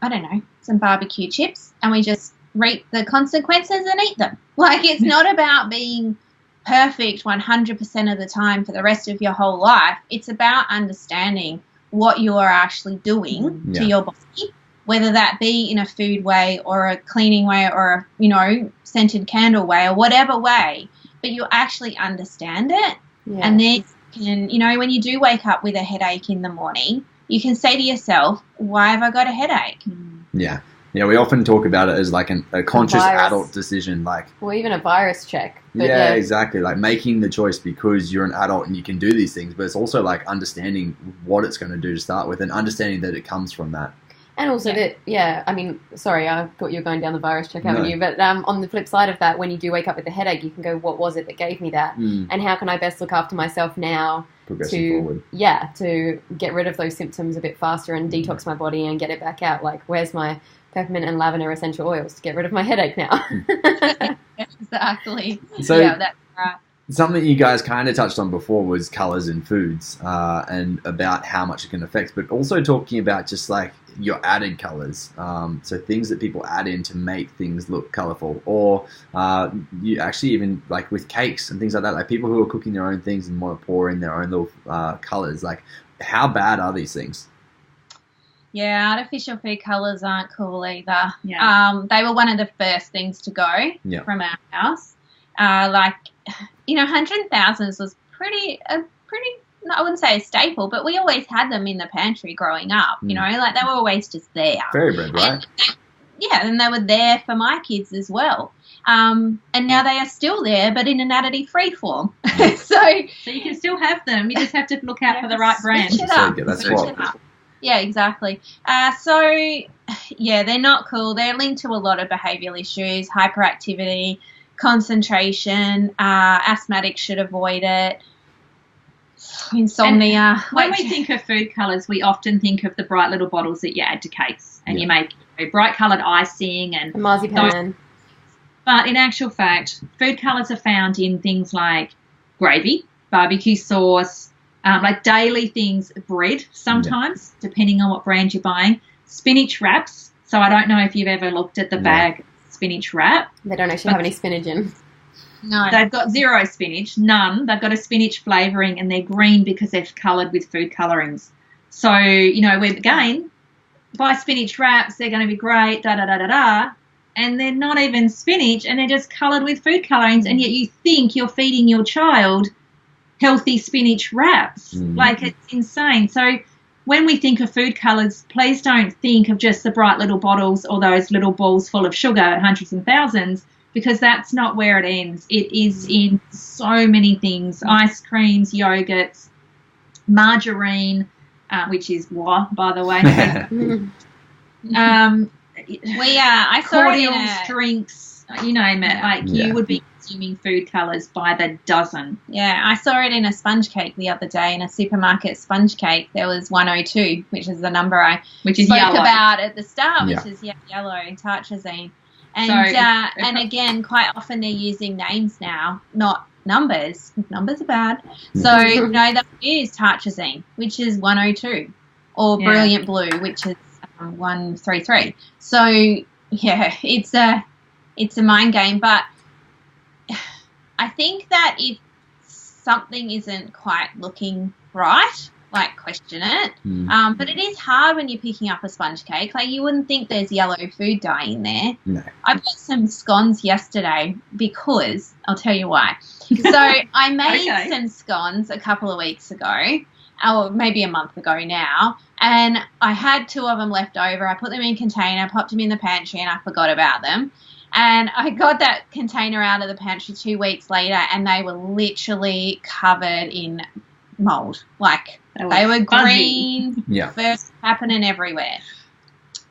I don't know, some barbecue chips, and we just reap the consequences and eat them. Like, it's not about being perfect 100% of the time for the rest of your whole life. It's about understanding what you are actually doing to your body, whether that be in a food way or a cleaning way or a, you know, scented candle way or whatever way, but you actually understand it. Yeah. And then you can, you know, when you do wake up with a headache in the morning, you can say to yourself, why have I got a headache? Yeah. Yeah, we often talk about it as like a conscious adult decision, like, or even a virus check. Yeah, exactly. Like making the choice because you're an adult and you can do these things, but it's also like understanding what it's going to do to start with and understanding that it comes from that. And also I mean, sorry, I thought you were going down the virus check avenue, but on the flip side of that, when you do wake up with a headache, you can go, what was it that gave me that? And how can I best look after myself now to get rid of those symptoms a bit faster and detox my body and get it back out? Like, where's my peppermint and lavender essential oils to get rid of my headache now? Exactly. So, yeah, that's right. Something you guys kind of touched on before was colours in foods and about how much it can affect, but also talking about just like your added colours. So things that people add in to make things look colourful, or you actually even like with cakes and things like that, like people who are cooking their own things and want to pour in their own little colours. Like, how bad are these things? Yeah, artificial food colours aren't cool either. Yeah. They were one of the first things to go from our house. Like, you know, 100,000s was pretty, I wouldn't say a staple, but we always had them in the pantry growing up, you know, like they were always just there. Fairy bread, right? And they were there for my kids as well. And now they are still there, but in an additive-free form. So you can still have them. You just have to look out for the right brand. Switch it up. Yeah, exactly. They're not cool. They're linked to a lot of behavioural issues, hyperactivity, concentration. Asthmatics should avoid it. Insomnia. And when we think of food colours, we often think of the bright little bottles that you add to cakes, and you make bright coloured icing and marzipan. But in actual fact, food colours are found in things like gravy, barbecue sauce, like daily things, bread sometimes, depending on what brand you're buying, spinach wraps. So I don't know if you've ever looked at the bag spinach wrap. They don't actually have any spinach in. No. They've got zero spinach, none. They've got a spinach flavouring, and they're green because they're coloured with food colourings. So, you know, again, buy spinach wraps, they're going to be great, da-da-da-da-da, and they're not even spinach, and they're just coloured with food colourings, and yet you think you're feeding your child healthy spinach wraps. Like, it's insane. So when we think of food colours, please don't think of just the bright little bottles or those little balls full of sugar, hundreds and thousands, because that's not where it ends. It is in so many things: ice creams, yogurts, margarine, which is by the way. I saw cordials, drinks, you name it. Like you would be consuming food colours by the dozen. Yeah, I saw it in a sponge cake the other day, in a supermarket sponge cake. There was 102, which is the number I spoke about at the start, which is yellow, tartrazine. And and again, quite often they're using names now, not numbers. Numbers are bad. So, you know, they'll use tartrazine, which is 102, or brilliant blue, which is 133. So, yeah, it's a mind game. But I think that if something isn't quite looking right, like, question it. But it is hard when you're picking up a sponge cake. Like, you wouldn't think there's yellow food dye in there. No. I bought some scones yesterday because I'll tell you why. So I made some scones a couple of weeks ago, or maybe a month ago now, and I had 2 of them left over. I put them in a container, popped them in the pantry, and I forgot about them. And I got that container out of the pantry 2 weeks later, and they were literally covered in mold. Like, they were green, first happening everywhere.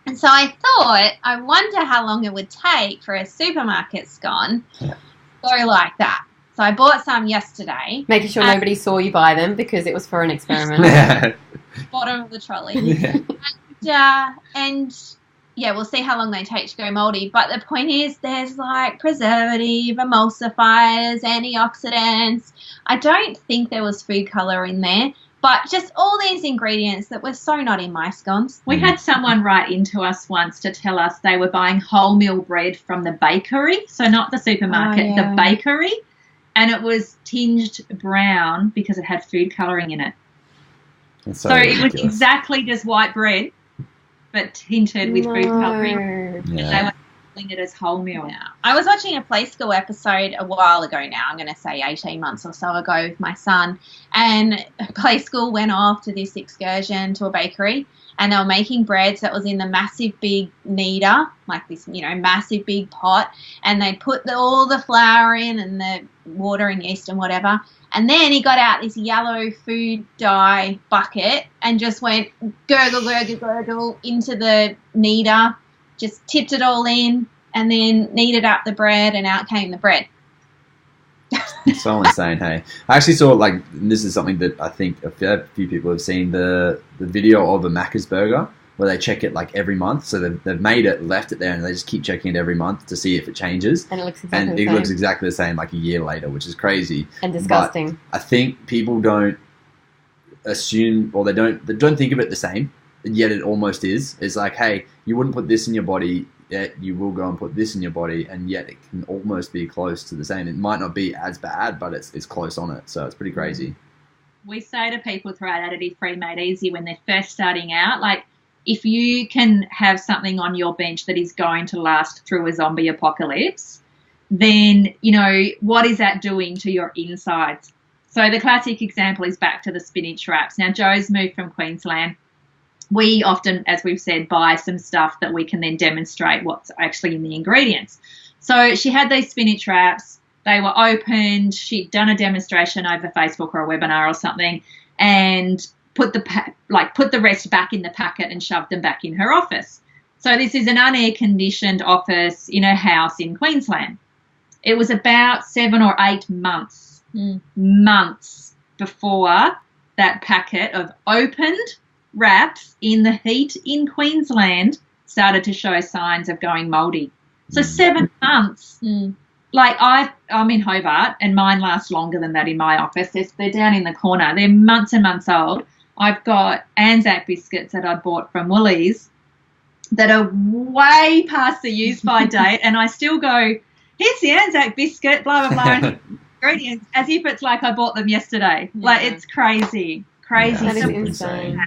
And so I thought, I wonder how long it would take for a supermarket scone to go like that. So I bought some yesterday. Making sure nobody saw you buy them because it was for an experiment. Bottom of the trolley. And we'll see how long they take to go moldy. But the point is, there's like preservative, emulsifiers, antioxidants. I don't think there was food colour in there, But just all these ingredients that were so not in my scones. We had someone write into us once to tell us they were buying wholemeal bread from the bakery, so not the supermarket, the bakery, and it was tinged brown because it had food colouring in it. So it was exactly just white bread, but tinted with food colouring. Yeah. They were selling it as wholemeal. Yeah. I was watching a Play School episode a while ago now, I'm going to say 18 months or so ago with my son, and Play School went off to this excursion to a bakery, and they were making bread, so it was in the massive big kneader, like this, massive big pot, and they put all the flour in and the water and yeast and whatever, and then he got out this yellow food dye bucket and just went gurgle, gurgle, gurgle into the kneader, just tipped it all in, and then kneaded up the bread, and out came the bread. So insane, hey. I actually saw, this is something that I think a few people have seen, the video of a Macca's burger where they check it every month. So they've made it, left it there, and they just keep checking it every month to see if it changes. And it looks exactly the same. Looks exactly the same a year later, which is crazy. And disgusting. But I think people don't assume, or they don't think of it the same, yet it almost is. It's like, hey, you wouldn't put this in your body, yet you will go and put this in your body, and yet it can almost be close to the same. It might not be as bad, but it's close on it, so it's pretty crazy. We say to people throughout Additive Free Made Easy when they're first starting out, if you can have something on your bench that is going to last through a zombie apocalypse, then, what is that doing to your insides? So the classic example is back to the spinach wraps. Now, Joe's moved from Queensland. We often, as we've said, buy some stuff that we can then demonstrate what's actually in the ingredients. So she had these spinach wraps. They were opened. She'd done a demonstration over Facebook or a webinar or something, and put the rest back in the packet and shoved them back in her office. So this is an unair conditioned office in a house in Queensland. It was about 7 or 8 months before that packet of opened wraps in the heat in Queensland started to show signs of going mouldy. So 7 months. I'm in Hobart, and mine last longer than that in my office. They're down in the corner. They're months and months old. I've got Anzac biscuits that I bought from Woolies that are way past the use-by date, and I still go, here's the Anzac biscuit, blah, blah, blah, ingredients, as if it's like I bought them yesterday. Yeah. It's crazy. Crazy. Yeah, that is insane.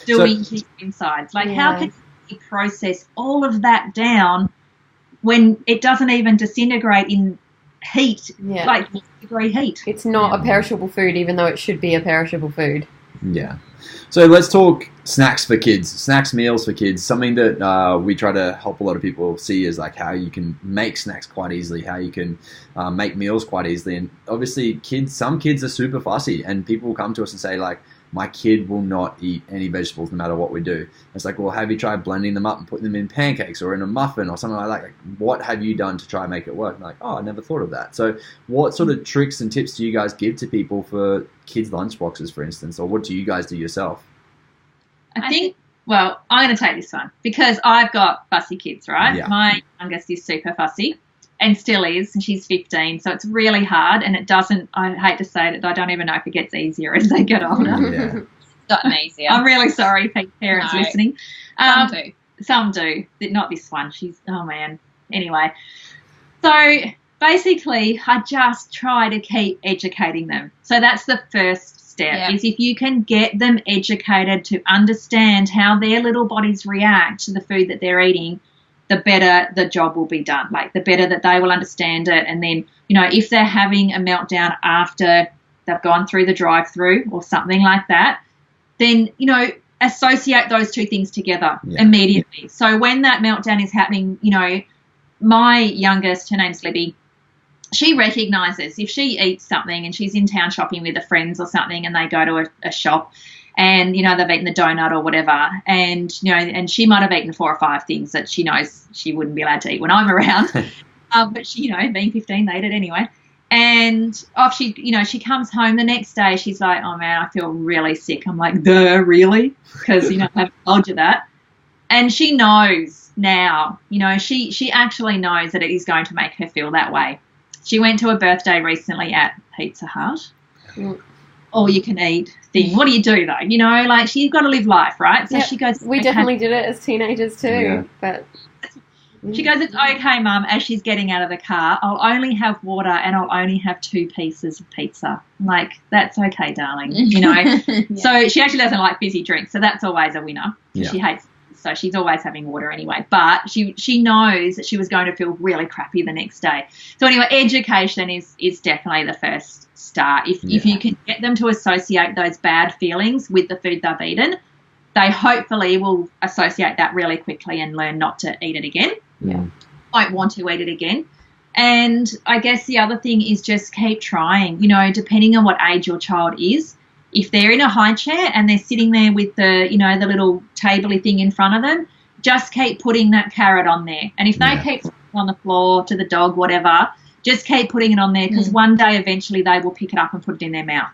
Doing heat insides. How can you process all of that down when it doesn't even disintegrate in heat, degree heat? It's not a perishable food, even though it should be a perishable food. Yeah. So let's talk snacks for kids, snacks meals for kids. Something that we try to help a lot of people see is how you can make snacks quite easily, how you can make meals quite easily. And obviously some kids are super fussy, and people will come to us and say my kid will not eat any vegetables no matter what we do. It's well, have you tried blending them up and putting them in pancakes or in a muffin or something like that? What have you done to try and make it work? And I never thought of that. So what sort of tricks and tips do you guys give to people for kids' lunchboxes, for instance, or what do you guys do yourself? I think, I'm going to take this one because I've got fussy kids, right? Yeah. My youngest is super fussy and still is, and she's 15, so it's really hard, and it doesn't, I hate to say it, I don't even know if it gets easier as they get older. Yeah. It's gotten easier. I'm really sorry, parents listening. Some do. Some do. Not this one. Oh, man. Anyway, so basically I just try to keep educating them. So that's the first step, is if you can get them educated to understand how their little bodies react to the food that they're eating, the better the job will be done, the better that they will understand it. And then, if they're having a meltdown after they've gone through the drive-through or something like that, then, associate those two things together immediately. So when that meltdown is happening, my youngest, her name's Libby, she recognises if she eats something and she's in town shopping with her friends or something and they go to a shop and, they've eaten the donut or whatever and, and she might have eaten 4 or 5 things that she knows she wouldn't be allowed to eat when I'm around. But she, being 15, they ate it anyway. And she comes home the next day, she's like, oh, man, I feel really sick. I'm like, duh, really? Because, I haven't told you that. And she knows now, she actually knows that it is going to make her feel that way. She went to a birthday recently at Pizza Hut. all you can eat thing. What do you do though? You know, like you've got to live life, right? So she goes, we definitely did it as teenagers too. Yeah. But she goes, it's okay, Mum. As she's getting out of the car, I'll only have water and I'll only have 2 pieces of pizza. I'm like, that's okay, darling. You know. Yeah. So she actually doesn't like fizzy drinks, so that's always a winner. Yeah. She hates. So she's always having water anyway. But she knows that she was going to feel really crappy the next day. So anyway, education is definitely the first start. If you can get them to associate those bad feelings with the food they've eaten, they hopefully will associate that really quickly and learn not to eat it again. Yeah. Won't want to eat it again. And I guess the other thing is just keep trying. You know, depending on what age your child is, if they're in a high chair and they're sitting there with the, you know, the little tabley thing in front of them, just keep putting that carrot on there. And if they keep on the floor to the dog, whatever, just keep putting it on there because one day eventually they will pick it up and put it in their mouth.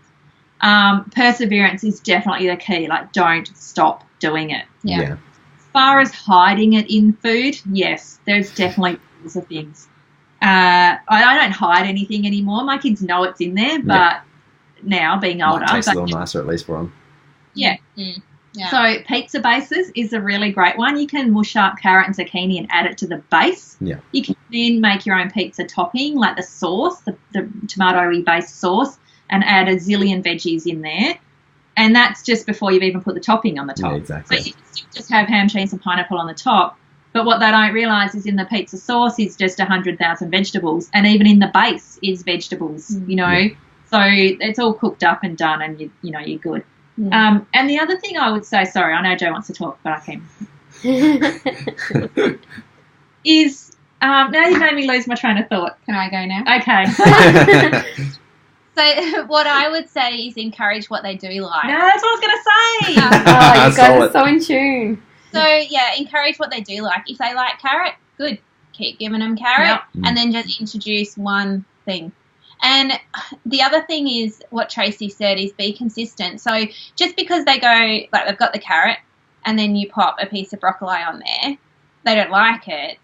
Perseverance is definitely the key. Like, don't stop doing it. Yeah. As far as hiding it in food, yes, there's definitely lots of things. I don't hide anything anymore. My kids know it's in there, but now being older, might taste a little nicer at least for them. Yeah. Yeah. So pizza bases is a really great one. You can mush up carrot and zucchini and add it to the base. Yeah. You can then make your own pizza topping, like the sauce, the tomato-y based sauce, and add a zillion veggies in there. And that's just before you've even put the topping on the top. Yeah, exactly. So you can still just have ham, cheese, and pineapple on the top. But what they don't realise is in the pizza sauce is just 100,000 vegetables, and even in the base is vegetables. You know, so it's all cooked up and done, and you know you're good. And the other thing I would say, sorry, I know Joe wants to talk, but I can. Is now you made me lose my train of thought. Can I go now? Okay. So what I would say is encourage what they do like. No, that's what I was going to say. Oh, you guys are so in tune. So, yeah, encourage what they do like. If they like carrot, good. Keep giving them carrot and then just introduce one thing. And the other thing is what Tracey said is be consistent. So just because they go, like they've got the carrot and then you pop a piece of broccoli on there, they don't like it,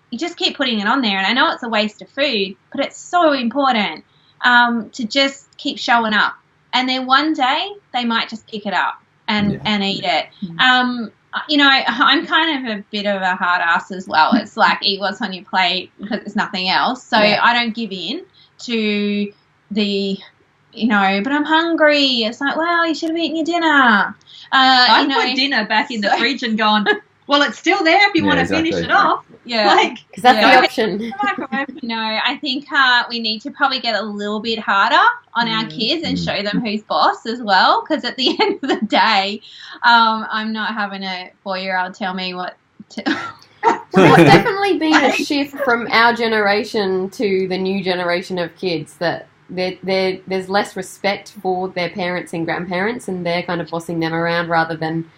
you just keep putting it on there. And I know it's a waste of food, but it's so important to just keep showing up. And then one day they might just pick it up and eat it. You know, I'm kind of a bit of a hard ass as well. It's like eat what's on your plate because there's nothing else. So I don't give in to the, you know, but I'm hungry. It's like, well, you should have eaten your dinner. I've put dinner back in the fridge and gone, well, it's still there if you want to finish it off. Yeah. Like, because that's the option. You know, I think we need to probably get a little bit harder on our kids and show them who's boss as well. Because at the end of the day, I'm not having a 4-year-old tell me what to. Well, there's definitely been a shift from our generation to the new generation of kids that there's less respect for their parents and grandparents, and they're kind of bossing them around rather than.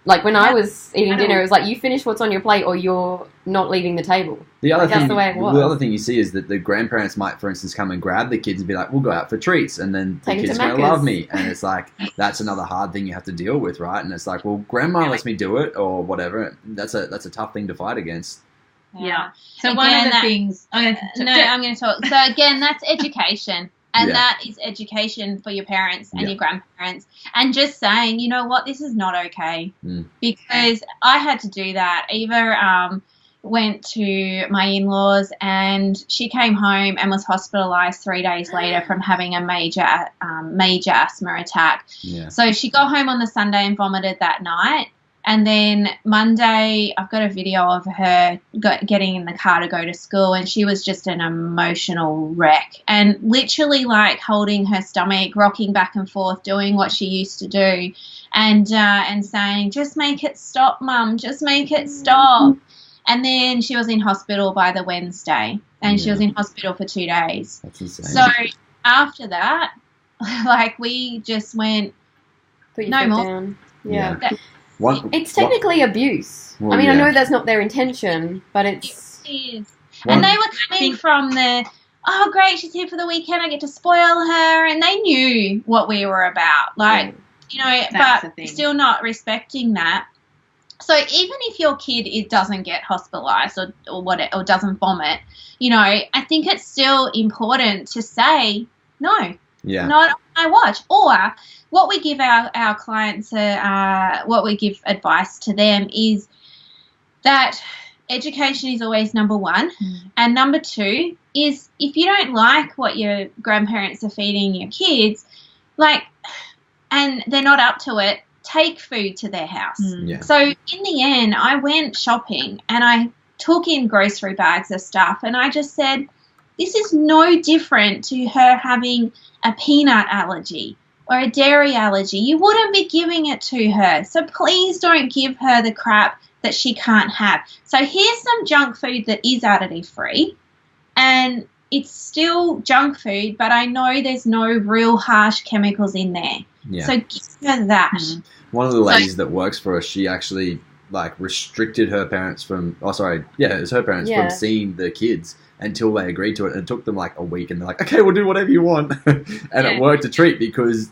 Like, when I was eating dinner, it was like, you finish what's on your plate or you're not leaving the table. That's the way it was. The other thing you see is that the grandparents might, for instance, come and grab the kids and be like, we'll go out for treats, and then the kids are going to love me. And it's like, that's another hard thing you have to deal with, right? And it's like, well, grandma lets me do it or whatever. That's a tough thing to fight against. Yeah. So again, one of the things... I'm going to talk. So, again, that's education. And that is education for your parents and your grandparents. And just saying, you know what, this is not okay. Because I had to do that. Eva went to my in-laws and she came home and was hospitalised 3 days later from having a major asthma attack. Yeah. So she got home on the Sunday and vomited that night. And then Monday, I've got a video of her getting in the car to go to school, and she was just an emotional wreck and literally like holding her stomach, rocking back and forth, doing what she used to do and saying, just make it stop, Mum, just make it stop. And then she was in hospital by the Wednesday, and she was in hospital for 2 days. That's insane. So after that, like we just went, no more. Down. Yeah. It's technically abuse. Well, I mean, I know that's not their intention, but it is. And they were coming from the, oh, great, she's here for the weekend, I get to spoil her. And they knew what we were about. Like, you know, but still not respecting that. So even if your kid doesn't get hospitalised or doesn't vomit, you know, I think it's still important to say no. not on my watch. Or what we give our clients, what we give advice to them is that education is always number one. And number two is if you don't like what your grandparents are feeding your kids, and they're not up to it, take food to their house. So in the end, I went shopping and I took in grocery bags of stuff and I just said, this is no different to her having a peanut allergy or a dairy allergy. You wouldn't be giving it to her. So please don't give her the crap that she can't have. So here's some junk food that is additive free and it's still junk food, but I know there's no real harsh chemicals in there. So give her that. One of the ladies that works for us, she actually restricted her parents from, it was her parents from seeing the kids until they agreed to it. And it took them a week and they're like, okay, we'll do whatever you want. And it worked a treat because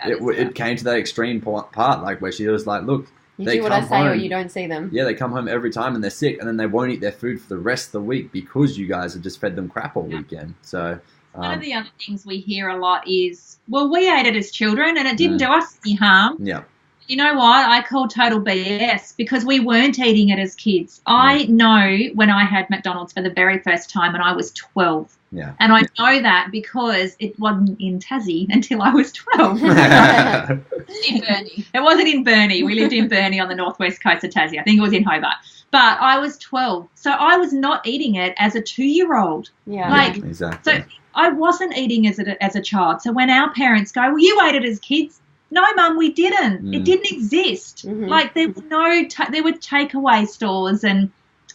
it came to that extreme part, where she was like, look, you do what I say or you don't see them. Yeah, they come home every time and they're sick and then they won't eat their food for the rest of the week because you guys have just fed them crap all weekend. So one of the other things we hear a lot is, well, we ate it as children and it didn't do us any harm. Yeah. You know what? I call total BS because we weren't eating it as kids. I know when I had McDonald's for the very first time and I was 12. Yeah. And I know that because it wasn't in Tassie until I was 12. In Burnie. It wasn't in Burnie. We lived in Burnie on the northwest coast of Tassie. I think it was in Hobart. But I was 12. So I was not eating it as a 2-year-old. Yeah. Exactly. So I wasn't eating as a child. So when our parents go, well, you ate it as kids. No, Mum, we didn't. It didn't exist. There were there were takeaway stores and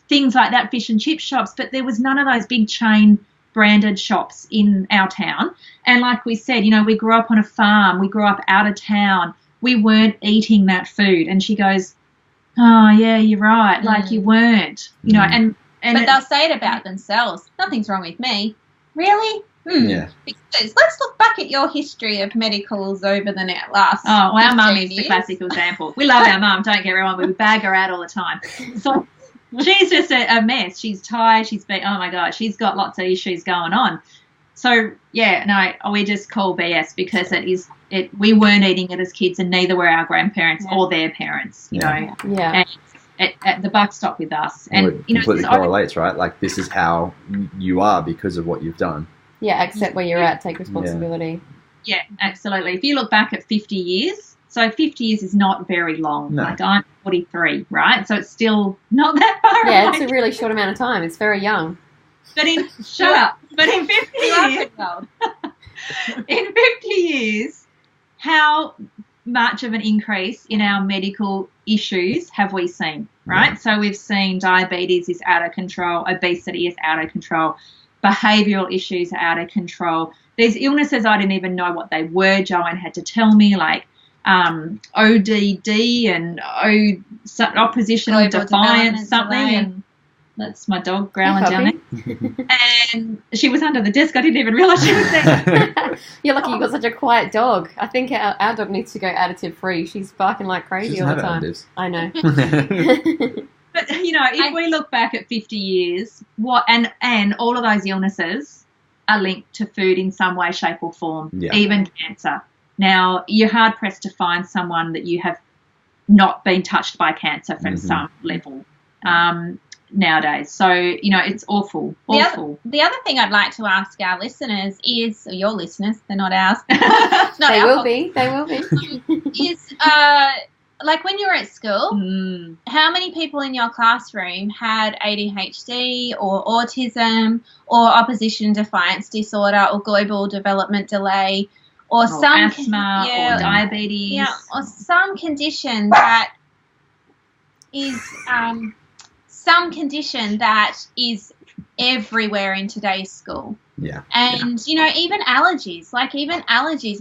things like that, fish and chip shops, but there was none of those big chain branded shops in our town. And like we said, we grew up on a farm. We grew up out of town. We weren't eating that food. And she goes, oh, yeah, you're right. You weren't, and but they'll say it about themselves. Nothing's wrong with me. Really? Yeah. Because let's look back at your history of medicals over the last. Oh, well, our mum is the classic example. We love our mum, don't get me wrong, but we bag her out all the time. So she's just a mess. She's tired. Oh my God, she's got lots of issues going on. So we just call BS because we weren't eating it as kids, and neither were our grandparents or their parents. You know. Yeah. And the buck stopped with us, and it completely correlates, right? This is how you are because of what you've done. Yeah, accept where you're at, take responsibility. Yeah, absolutely. If you look back at 50 years, so 50 years is not very long. No. I'm 43, right? So it's still not that far away. Yeah, it's a really short amount of time. It's very young. But in 50 years, in 50 years, how much of an increase in our medical issues have we seen, right? Yeah. So we've seen diabetes is out of control, obesity is out of control, behavioural issues are out of control. There's illnesses I didn't even know what they were. Joanne had to tell me, like ODD and oppositional defiance something. And that's my dog growling down there. And she was under the desk. I didn't even realise she was there. You're lucky you got such a quiet dog. I think our dog needs to go additive free. She's barking like crazy all the time. Additives. I know. But, if we look back at 50 years, and all of those illnesses are linked to food in some way, shape or form, even cancer. Now, you're hard-pressed to find someone that you have not been touched by cancer from some level nowadays. So, it's awful. The other thing I'd like to ask our listeners is, or your listeners, they're not ours. They will be. Is, like when you were at school, how many people in your classroom had ADHD or autism or opposition defiance disorder or global development delay or some asthma or diabetes? Or some condition that is everywhere in today's school. Yeah. And, even allergies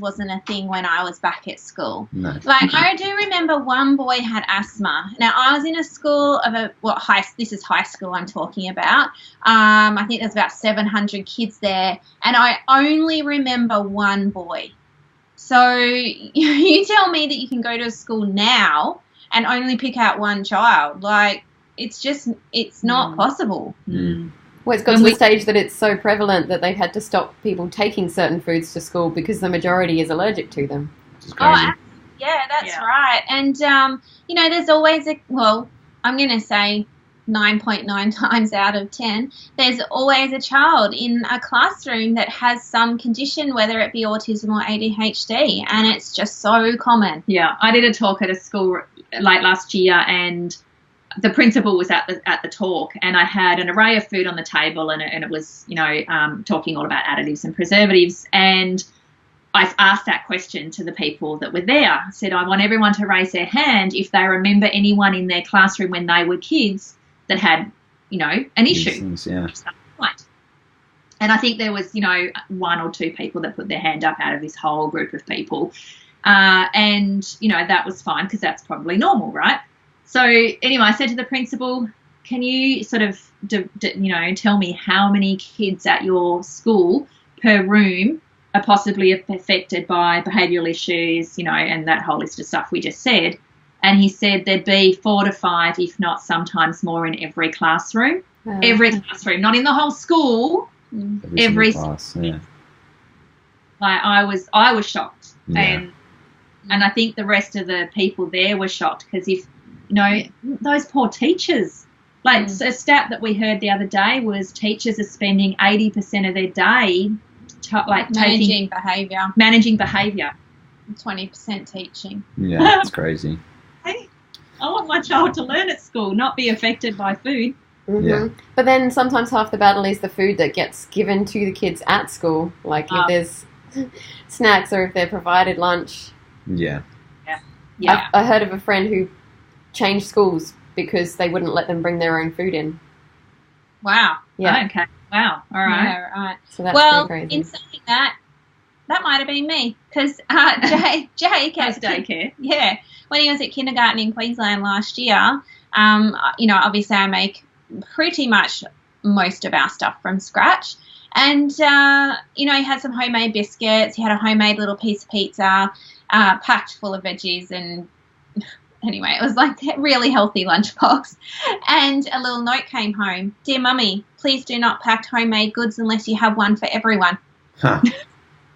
wasn't a thing when I was back at school. No. I do remember one boy had asthma. Now, I was in a school of this is high school I'm talking about. I think there's about 700 kids there, and I only remember one boy. So you tell me that you can go to a school now and only pick out one child. It's not possible. Well, it's got to the stage that it's so prevalent that they've had to stop people taking certain foods to school because the majority is allergic to them. Oh, yeah, that's right. And, there's always I'm going to say 9.9 times out of 10, there's always a child in a classroom that has some condition, whether it be autism or ADHD, and it's just so common. Yeah, I did a talk at a school like last year, and the principal was at the talk, and I had an array of food on the table, and it was, talking all about additives and preservatives, and I asked that question to the people that were there. I said, I want everyone to raise their hand if they remember anyone in their classroom when they were kids that had, an issue. Yeah. And I think there was, one or two people that put their hand up out of this whole group of people. And, that was fine because that's probably normal, right? So anyway, I said to the principal, can you sort of, tell me how many kids at your school per room are possibly affected by behavioural issues, and that whole list of stuff we just said. And he said there'd be 4 to 5, if not sometimes more, in every classroom. Every classroom, not in the whole school. Every class, yeah. Like I was shocked, and I think the rest of the people there were shocked because if those poor teachers. Like a stat that we heard the other day was teachers are spending 80% of their day managing behaviour. 20% teaching. Yeah, that's crazy. Hey, I want my child to learn at school, not be affected by food. Mm-hmm. Yeah. But then sometimes half the battle is the food that gets given to the kids at school. Like if there's snacks or if they're provided lunch. Yeah. Yeah. I heard of a friend who changed schools because they wouldn't let them bring their own food in. Wow. Yeah. Oh, okay. Wow. All right. Yeah, right. So that's pretty crazy. In saying that might have been me because Jake has daycare. Yeah. When he was at kindergarten in Queensland last year, obviously I make pretty much most of our stuff from scratch. And, he had some homemade biscuits. He had a homemade little piece of pizza packed full of veggies. And anyway, it was like a really healthy lunchbox. And a little note came home. Dear Mummy, please do not pack homemade goods unless you have one for everyone. Huh.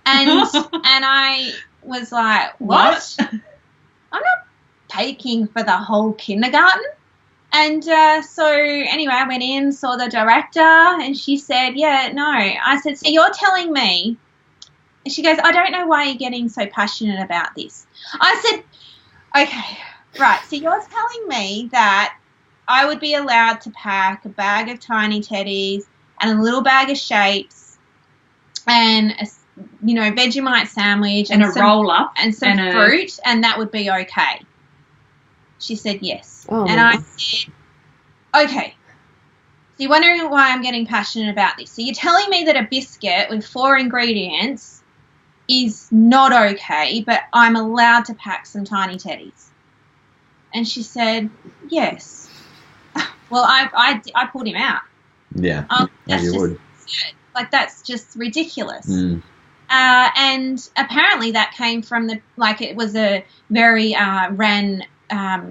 And I was like, what? I'm not baking for the whole kindergarten. And so anyway, I went in, saw the director, and she said, yeah, no. I said, so you're telling me, and she goes, I don't know why you're getting so passionate about this. I said, okay, right, so you're telling me that I would be allowed to pack a bag of tiny teddies and a little bag of shapes and a Vegemite sandwich and a roll up and some fruit, and that would be okay. She said yes. Oh, and I said, okay. So you're wondering why I'm getting passionate about this. So you're telling me that a biscuit with 4 ingredients is not okay, but I'm allowed to pack some tiny teddies. And she said, yes. Well, I pulled him out. Yeah, as you would. Like, that's just ridiculous. Mm. And apparently that came from it was a very ran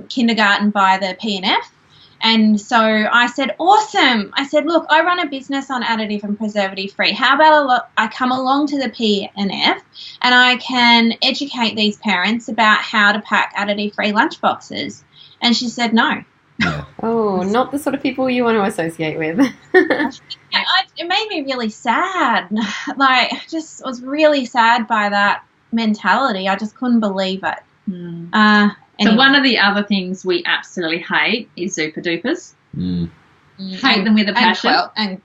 kindergarten by the P&F. And so I said, awesome. I said, look, I run a business on additive and preservative free. How about I come along to the P&F and I can educate these parents about how to pack additive free lunchboxes? And she said no. Yeah. Oh, not the sort of people you want to associate with. It made me really sad. Like, I just was really sad by that mentality. I just couldn't believe it. Mm. So one of the other things we absolutely hate is Super Dupers. Mm. Hate them with a passion.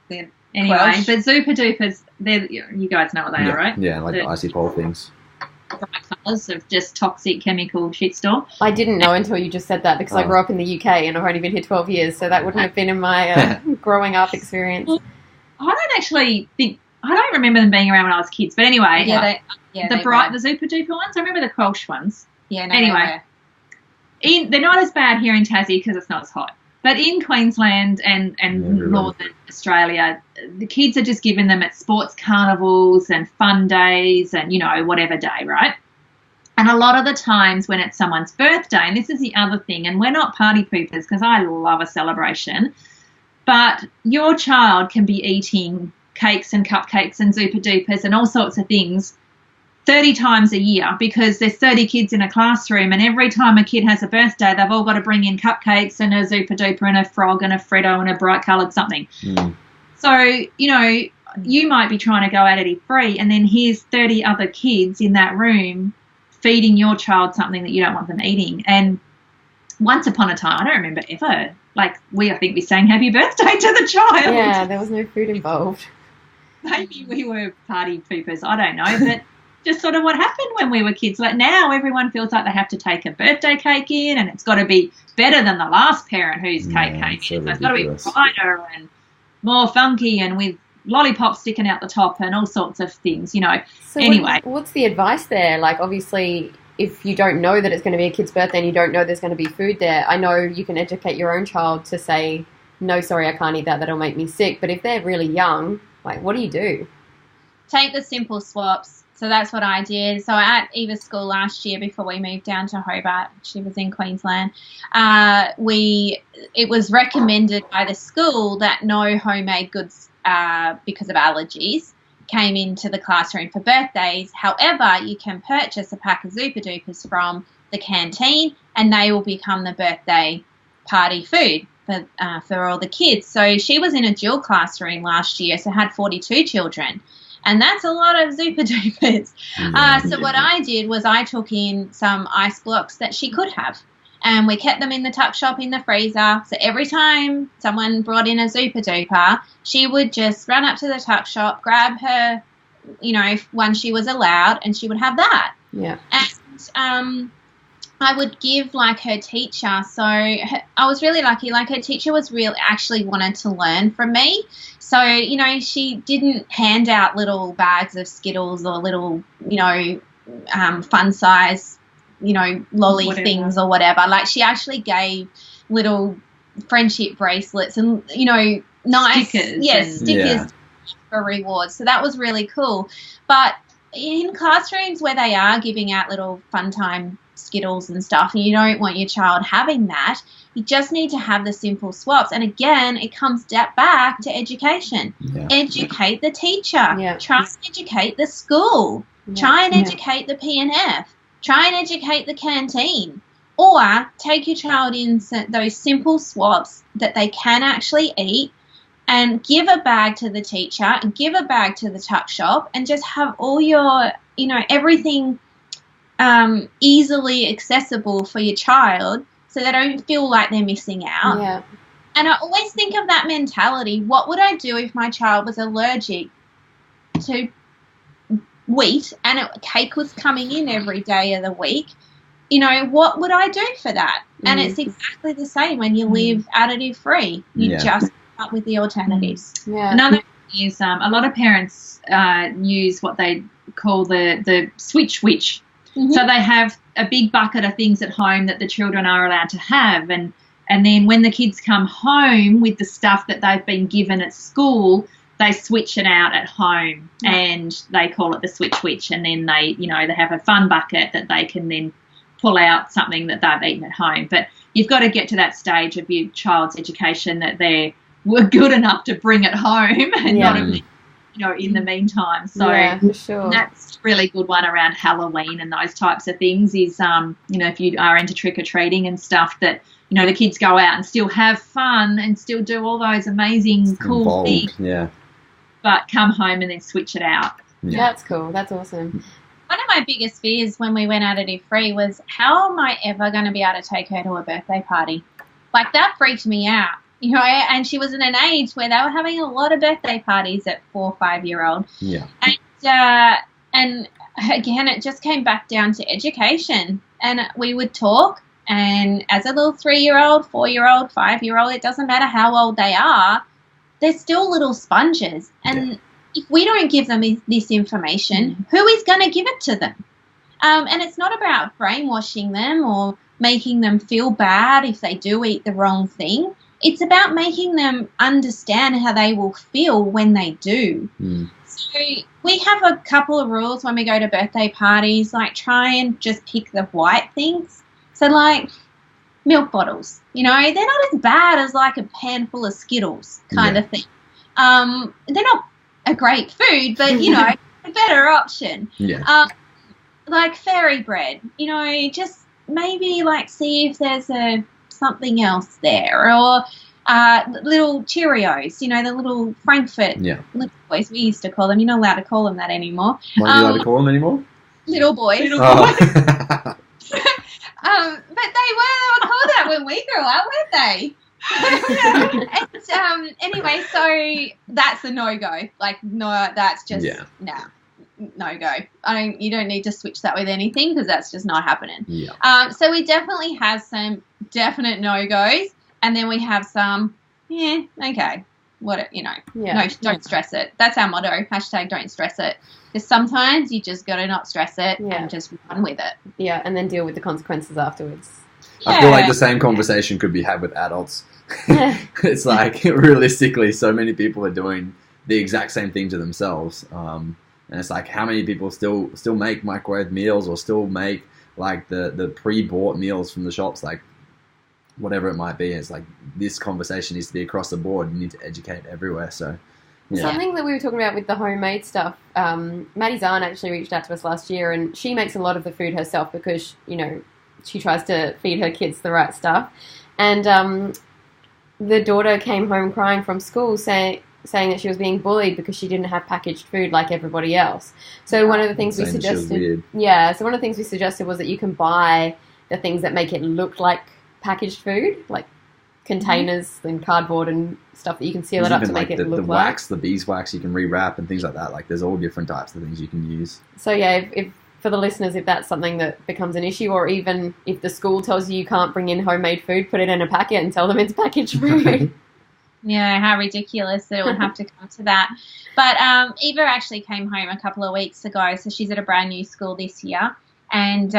Anyway, but Super Dupers, you guys know what they are, right? Yeah, like the icy pole things. Bright colours of just toxic chemical shitstorm. I didn't know until you just said that because I grew up in the UK and I've only been here 12 years, so that wouldn't have been in my growing up experience. I don't remember them being around when I was kids, but anyway. The Super Duper ones, I remember the Quelch ones. Yeah, no, anyway. They're not as bad here in Tassie because it's not as hot. But in Queensland and northern Australia, the kids are just given them at sports carnivals and fun days and, whatever day, right? And a lot of the times when it's someone's birthday, and this is the other thing, and we're not party poopers because I love a celebration, But your child can be eating cakes and cupcakes and Zupa Dupas and all sorts of things 30 times a year, because there's 30 kids in a classroom, and every time a kid has a birthday, they've all got to bring in cupcakes and a Zupa Duper and a frog and a Freddo and a bright coloured something. So, you know, you might be trying to go additive free, and then here's 30 other kids in that room feeding your child something that you don't want them eating. And once upon a time, I don't remember ever, like, I think we sang happy birthday to the child. Yeah, there was no food involved. Maybe we were party poopers, I don't know, but just sort of what happened when we were kids. Like, now everyone feels like they have to take a birthday cake in, and it's got to be better than the last parent whose cake came in. So it's got to be brighter and more funky and with lollipops sticking out the top and all sorts of things, you know. So anyway. What's the advice there? Like, obviously, if you don't know that it's going to be a kid's birthday and you don't know there's going to be food there, I know you can educate your own child to say, no, sorry, I can't eat that. That'll make me sick. But if they're really young, like, what do you do? Take the simple swaps. So that's what I did. So at Eva's school last year, before we moved down to Hobart, she was in Queensland, it was recommended by the school that no homemade goods because of allergies came into the classroom for birthdays. However, you can purchase a pack of Zupa Dupas from the canteen, and they will become the birthday party food for all the kids. So she was in a dual classroom last year, so had 42 children. And that's a lot of Zupa Dupas. So what I did was I took in some ice blocks that she could have, and we kept them in the tuck shop in the freezer. So every time someone brought in a Zupa Duper, she would just run up to the tuck shop, grab her, you know, one she was allowed, and she would have that. Yeah. And I would give, like, her teacher. So I was really lucky. Like, her teacher actually wanted to learn from me. So, you know, she didn't hand out little bags of Skittles or little, you know, fun size, you know, lolly things or whatever. Like, she actually gave little friendship bracelets and, you know, nice stickers for rewards. So that was really cool. But in classrooms where they are giving out little fun time Skittles and stuff, and you don't want your child having that, you just need to have the simple swaps. And again, it comes back to education. Educate the teacher. Try and educate the school. Try and educate the PNF. Try and educate the canteen. Or take your child in those simple swaps that they can actually eat, and give a bag to the teacher and give a bag to the tuck shop, and just have all your, you know, everything easily accessible for your child, so they don't feel like they're missing out. Yeah. And I always think of that mentality. What would I do if my child was allergic to wheat and cake was coming in every day of the week? You know, what would I do for that? And it's exactly the same when you live additive free. You just come up with the alternatives. Another thing is a lot of parents use what they call the switch witch. So they have a big bucket of things at home that the children are allowed to have, and then when the kids come home with the stuff that they've been given at school, they switch it out at home, and they call it the switch witch, and then they, you know, they have a fun bucket that they can then pull out something that they've eaten at home. But you've got to get to that stage of your child's education that they were good enough to bring it home and not only, you know, in the meantime. So for sure. That's a really good one around Halloween and those types of things is, you know, if you are into trick-or-treating and stuff, that, you know, the kids go out and still have fun and still do all those amazing, cool things. But come home and then switch it out. That's cool. That's awesome. One of my biggest fears when we went additive free was, how am I ever going to be able to take her to a birthday party? Like, that freaked me out. You know, and she was in an age where they were having a lot of birthday parties at 4 or 5 year old. And again, it just came back down to education. And we would talk, and as a little 3-year-old, 4-year-old, 5-year-old, it doesn't matter how old they are, they're still little sponges. And if we don't give them this information, who is going to give it to them? And it's not about brainwashing them or making them feel bad if they do eat the wrong thing. It's about making them understand how they will feel when they do. So we have a couple of rules when we go to birthday parties, like try and just pick the white things. So, like, milk bottles. You know, they're not as bad as like a pan full of Skittles kind of thing. They're not a great food, but, you know, a better option. Yeah. Like fairy bread, you know, just maybe like see if there's something else there, or little Cheerios, you know, the little Frankfurt little boys, we used to call them. You're not allowed to call them that anymore. What are you allowed to call them anymore? Little boys. Oh. But they were called that when we grew up, weren't they? And, anyway, so that's a no-go. Like, no, that's just, no-go. You don't need to switch that with anything, because that's just not happening. Yeah. So we definitely have some definite no-goes, and then we have some, okay, what, you know, no, don't stress it. That's our motto, hashtag don't stress it. Because sometimes you just got to not stress it and just run with it. Yeah, and then deal with the consequences afterwards. I feel like the same conversation could be had with adults. It's like, realistically, so many people are doing the exact same thing to themselves. And it's like, how many people still make microwave meals, or still make like the pre-bought meals from the shops, like whatever it might be. It's like, this conversation needs to be across the board. You need to educate everywhere. So something that we were talking about with the homemade stuff, Maddie's aunt actually reached out to us last year, and she makes a lot of the food herself because, you know, she tries to feed her kids the right stuff. And the daughter came home crying from school saying that she was being bullied because she didn't have packaged food like everybody else. So one of the things we suggested, so one of the things we suggested was that you can buy the things that make it look like packaged food, like containers and cardboard and stuff that you can seal it up to make it look like. The wax, the beeswax, you can rewrap and things like that. Like, there's all different types of things you can use. So if for the listeners, if that's something that becomes an issue, or even if the school tells you can't bring in homemade food, put it in a packet and tell them it's packaged food. Yeah, how ridiculous that it would have to come to that. But Eva actually came home a couple of weeks ago, so she's at a brand new school this year, and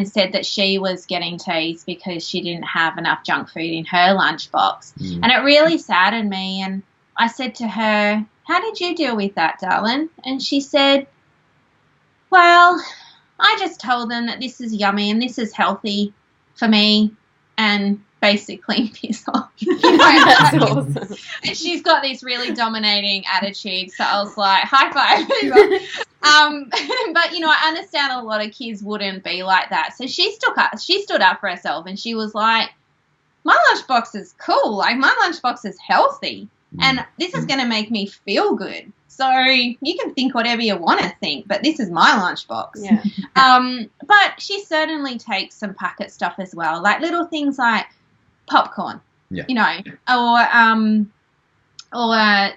said that she was getting teased because she didn't have enough junk food in her lunchbox. And it really saddened me, and I said to her, how did you deal with that, darling? And she said, well, I just told them that this is yummy and this is healthy for me, and basically piss off. You know, that's awesome. And she's got this really dominating attitude, so I was like, high five. But, you know, I understand a lot of kids wouldn't be like that. So she stood up for herself, and she was like, my lunchbox is cool. Like, my lunchbox is healthy, and this is going to make me feel good. So you can think whatever you want to think, but this is my lunchbox. Yeah. But she certainly takes some packet stuff as well, like little things like popcorn, you know, or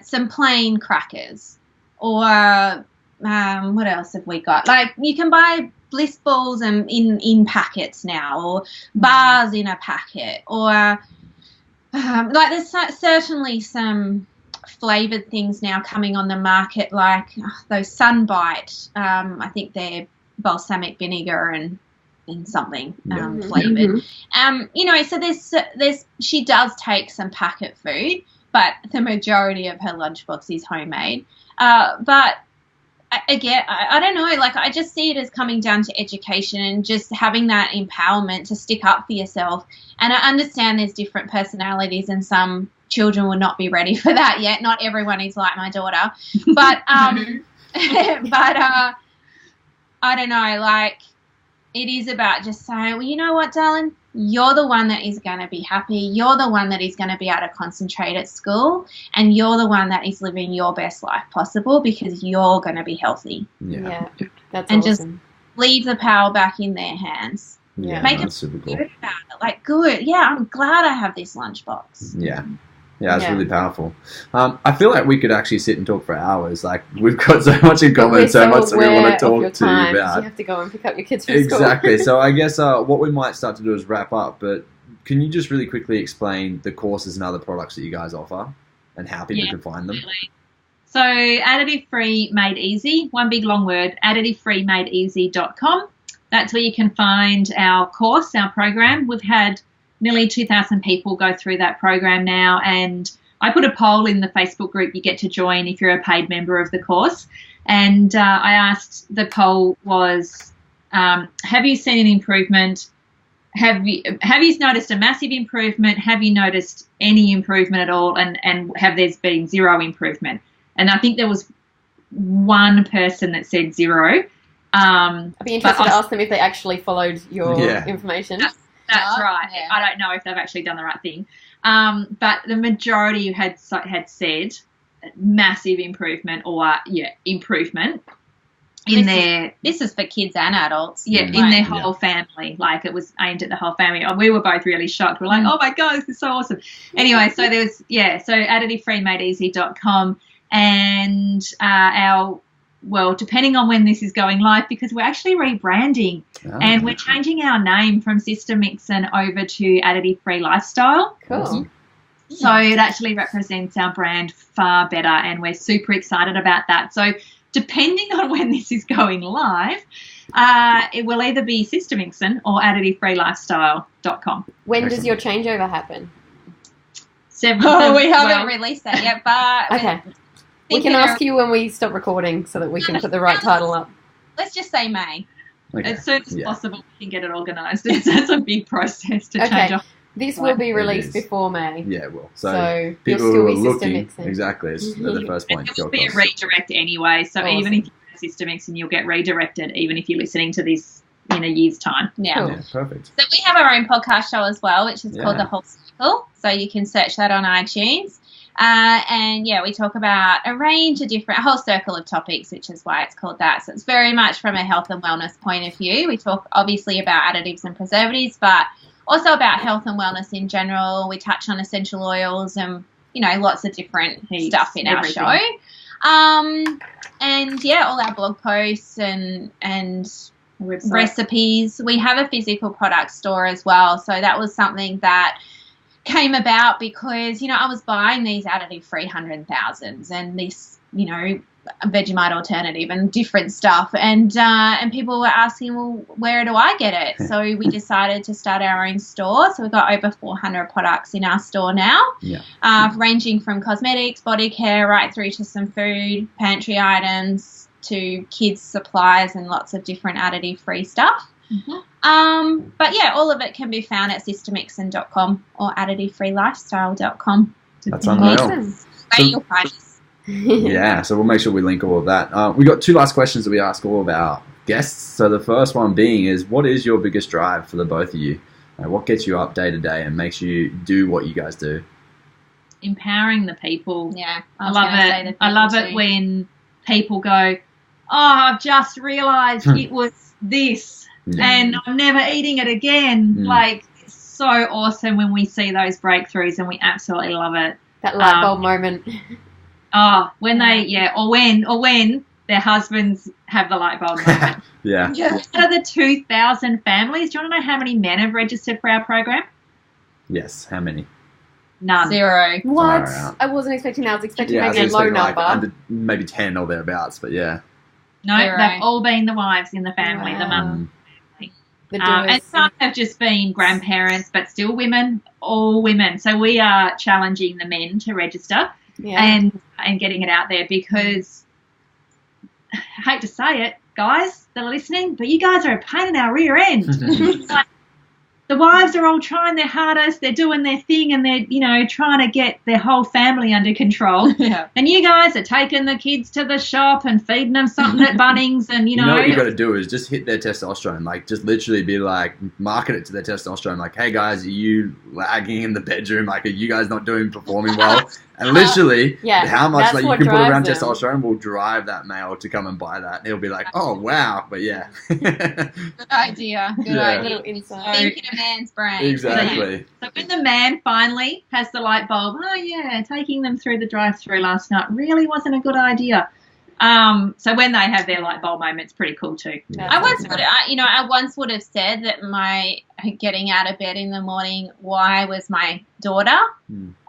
some plain crackers, or what else have we got? Like, you can buy bliss balls in packets now, or bars in a packet, or like there's certainly some flavoured things now coming on the market, like those Sunbite. I think they're balsamic vinegar and something flavoured. You know, so there's she does take some packet food, but the majority of her lunchbox is homemade. But again, I don't know, like, I just see it as coming down to education and just having that empowerment to stick up for yourself. And I understand there's different personalities, and some children will not be ready for that yet. Not everyone is like my daughter, but I don't know, like, it is about just saying, well, you know what, darling, you're the one that is going to be happy. You're the one that is going to be able to concentrate at school, and you're the one that is living your best life possible because you're going to be healthy. Yeah, that's and awesome. Just leave the power back in their hands. Yeah, make it super cool. good about it. Like, good. Yeah, I'm glad I have this lunchbox. Yeah, it's really powerful. I feel like we could actually sit and talk for hours. Like, we've got so much in common, so much that we want to talk to you about. You have to go and pick up your kids from school. Exactly. So I guess what we might start to do is wrap up. But can you just really quickly explain the courses and other products that you guys offer and how people can find them? Absolutely. So Additive Free Made Easy, one big long word, additiveFreeMadeEasy.com. That's where you can find our course, our program. We've had nearly 2,000 people go through that program now, and I put a poll in the Facebook group you get to join if you're a paid member of the course, and I asked, the poll was, have you seen an improvement have you noticed a massive improvement? Have you noticed any improvement at all? And have there been zero improvement? And I think there was one person that said zero. I'd be interested to ask them if they actually followed your information. That's right. Yeah. I don't know if they've actually done the right thing. But the majority had said massive improvement or improvement in this is for kids and adults. Yeah, in their whole family. Like, it was aimed at the whole family. We were both really shocked. We're like, oh my God, this is so awesome. Anyway, so there's so additivefreemadeeasy.com and depending on when this is going live, because we're actually rebranding and we're changing our name from Sister Mixin over to Additive Free Lifestyle. Cool. So it actually represents our brand far better, and we're super excited about that. So depending on when this is going live, it will either be Sister Mixin or AdditiveFreeLifestyle.com. When does your changeover happen? We haven't released that yet, but okay. We can ask you when we stop recording so that we can put the right title up. Let's just say May. Okay. As soon as possible, we can get it organised. It's a big process to change off. This will be released before May. Yeah, it will. So people who are looking, exactly, is the first point. There will be a redirect anyway, so even if you're Sister Mixin, you'll get redirected, even if you're listening to this in a year's time. Yeah. Yeah, perfect. So we have our own podcast show as well, which is called The Whole Circle. So you can search that on iTunes. And we talk about a whole circle of topics, which is why it's called that. So it's very much from a health and wellness point of view. We talk obviously about additives and preservatives, but also about health and wellness in general. We touch on essential oils and, lots of different stuff in our show. All our blog posts and recipes. We have a physical product store as well. So that was something that came about because, I was buying these additive-free 100,000s and this, Vegemite alternative and different stuff. And people were asking, well, where do I get it? So we decided to start our own store. So we've got over 400 products in our store now, ranging from cosmetics, body care, right through to some food, pantry items, to kids' supplies and lots of different additive-free stuff. Mm-hmm. All of it can be found at sistermixin.com or additivefreelifestyle.com. That's unreal. You'll find us. So we'll make sure we link all of that. We got two last questions that we ask all of our guests. So the first one being is, what is your biggest drive for the both of you? What gets you up day to day and makes you do what you guys do? Empowering the people. Yeah, I love it when people go, I've just realised it was this and I'm never eating it again. Like, it's so awesome when we see those breakthroughs, and we absolutely love it. That light bulb moment. When their husbands have the light bulb moment. Out of the 2,000 families, do you want to know how many men have registered for our program? Yes. How many? None. 0. What? I wasn't expecting that. I was expecting maybe a low number. Maybe 10 or thereabouts, but No, 0. They've all been the wives in the family, the mum. And some have just been grandparents, but still women, all women. So we are challenging the men to register and getting it out there, because I hate to say it, guys that are listening, but you guys are a pain in our rear end. Like, the wives are all trying their hardest, they're doing their thing, and they're, trying to get their whole family under control. Yeah. And you guys are taking the kids to the shop and feeding them something at Bunnings, and, You know what you got to do is just hit their testosterone. Like, just literally be like, market it to their testosterone. Like, hey, guys, are you lagging in the bedroom? Like, are you guys not performing well? And literally, how much you can put around testosterone will drive that male to come and buy that. And he'll be like, oh, wow. But Good idea. Good idea. Little insight. Thinking a man's brain. Exactly. So when the man finally has the light bulb, taking them through the drive-through last night really wasn't a good idea. So when they have their light bulb moment, it's pretty cool too. I once would have said that my getting out of bed in the morning why was my daughter.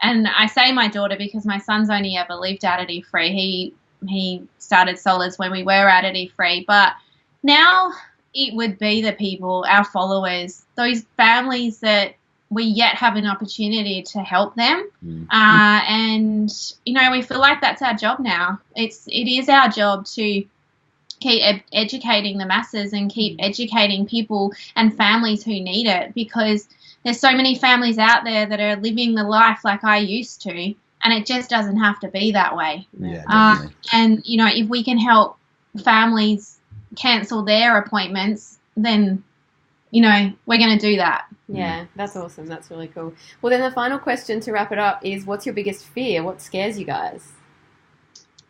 And I say my daughter because my son's only ever lived additive free. He started solids when we were additive free, but now it would be the people, our followers, those families that we yet have an opportunity to help them. And we feel like that's our job now. It is our job to keep educating the masses and keep educating people and families who need it, because there's so many families out there that are living the life like I used to, and it just doesn't have to be that way. Yeah, and, you know, if we can help families cancel their appointments, then, you know, we're going to do that. Yeah, that's awesome. That's really cool. Well, then the final question to wrap it up is, what's your biggest fear? What scares you guys?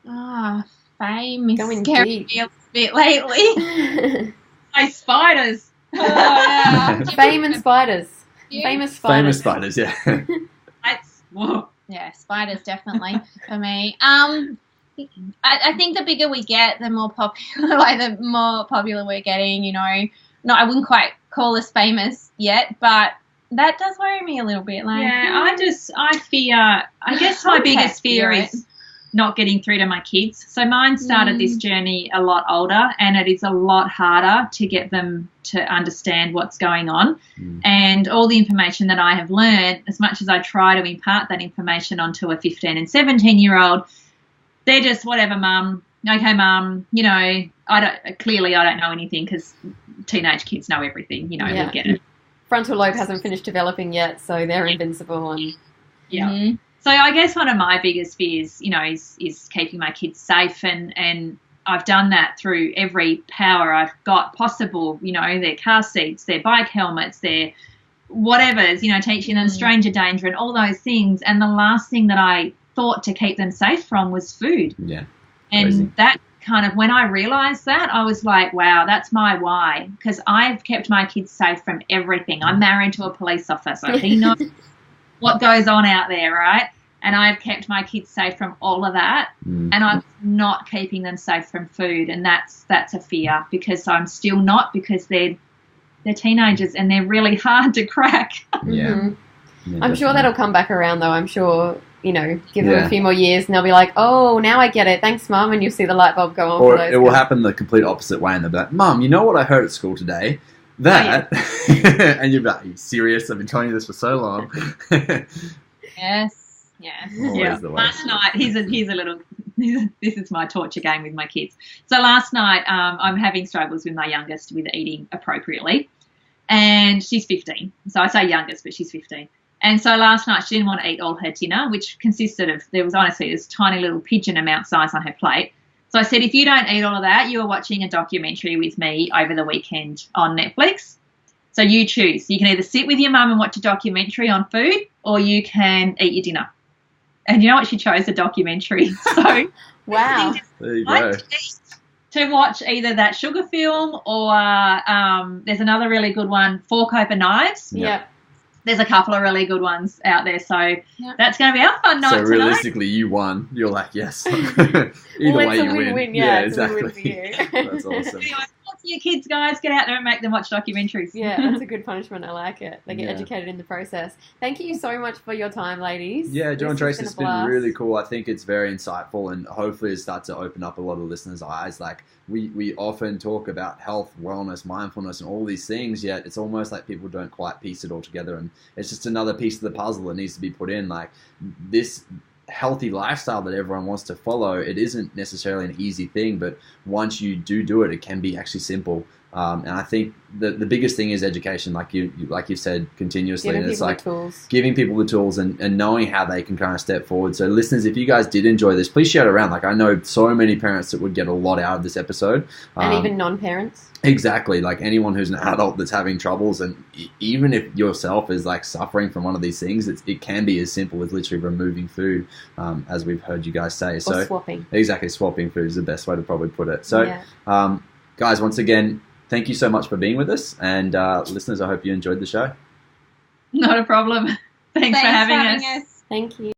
Fame is Going scaring deep. me a bit lately. My spiders. Fame and spiders. Famous spiders. Famous spiders, yeah. Whoa. Yeah, spiders definitely for me. I think the bigger we get, the more popular, the more popular we're getting. You know, no, I wouldn't quite call us famous yet, but that does worry me a little bit. I fear. I guess my biggest fear is not getting through to my kids. So mine started this journey a lot older, and it is a lot harder to get them to understand what's going on. And all the information that I have learned, as much as I try to impart that information onto a 15 and 17-year-old, they're just, whatever, mum. Okay, mum. You know, I don't know anything, because teenage kids know everything. You know, we get it. Frontal lobe hasn't finished developing yet, so they're invincible. And So I guess one of my biggest fears, you know, is keeping my kids safe, and I've done that through every power I've got possible, you know, their car seats, their bike helmets, their whatever's, you know, teaching them stranger danger and all those things. And the last thing that I thought to keep them safe from was food. Yeah. And Crazy. that kind of, when I realised that, I was like, wow, that's my why, because I've kept my kids safe from everything. I'm married to a police officer. He knows what goes on out there, right? And I've kept my kids safe from all of that, and I'm not keeping them safe from food, and that's a fear, because I'm still not, because they're teenagers and they're really hard to crack. Yeah. I'm sure that'll come back around, though. I'm sure, you know, give them a few more years and they'll be like, oh, now I get it. Thanks, Mum. And you'll see the light bulb go on. Or for those it will guys. happen the complete opposite way, and they'll be like, Mum, you know what I heard at school today? That. And you'll be like, are you serious? I've been telling you this for so long. Yes. Always the way. Last night, here's a little. This is my torture game with my kids. So last night, I'm having struggles with my youngest with eating appropriately, and she's 15. So I say youngest, but she's 15. And so last night she didn't want to eat all her dinner, which consisted of, there was honestly this tiny little pigeon amount size on her plate. So I said, if you don't eat all of that, you are watching a documentary with me over the weekend on Netflix. So you choose. You can either sit with your mum and watch a documentary on food, or you can eat your dinner. And you know what? She chose? A documentary. So Wow. There you go. to watch either that sugar film, or there's another really good one, Fork Over Knives. Yeah. There's a couple of really good ones out there. So that's going to be our fun night So tonight. realistically, you won. You're like, yes. Either Well, way, it's a you win-win. win. Yeah, it's exactly. a win for you. That's awesome. Anyway, talk to your kids, guys. Get out there and make them watch documentaries. Yeah, that's a good punishment. I like it. They get educated in the process. Thank you so much for your time, ladies. Yeah, Joe and This has Tracy, it's a been blast. really cool. I think it's very insightful, and hopefully it starts to open up a lot of listeners' eyes. Like, we often talk about health, wellness, mindfulness, and all these things, yet it's almost like people don't quite piece it all together, and it's just another piece of the puzzle that needs to be put in. Like, this healthy lifestyle that everyone wants to follow, it isn't necessarily an easy thing, but once you do it, it can be actually simple. And I think the biggest thing is education, like you've said continuously. Giving and it's people like the tools. giving people the tools and knowing how they can kind of step forward. So listeners, if you guys did enjoy this, please share it around. Like, I know so many parents that would get a lot out of this episode. And even non-parents. Exactly. Like, anyone who's an adult that's having troubles, and even if yourself is like suffering from one of these things, it can be as simple as literally removing food, as we've heard you guys say. So Or swapping. Exactly. Swapping food is the best way to probably put it. So guys, once again, thank you so much for being with us, and listeners, I hope you enjoyed the show. Not a problem. Thanks for having us. Thank you.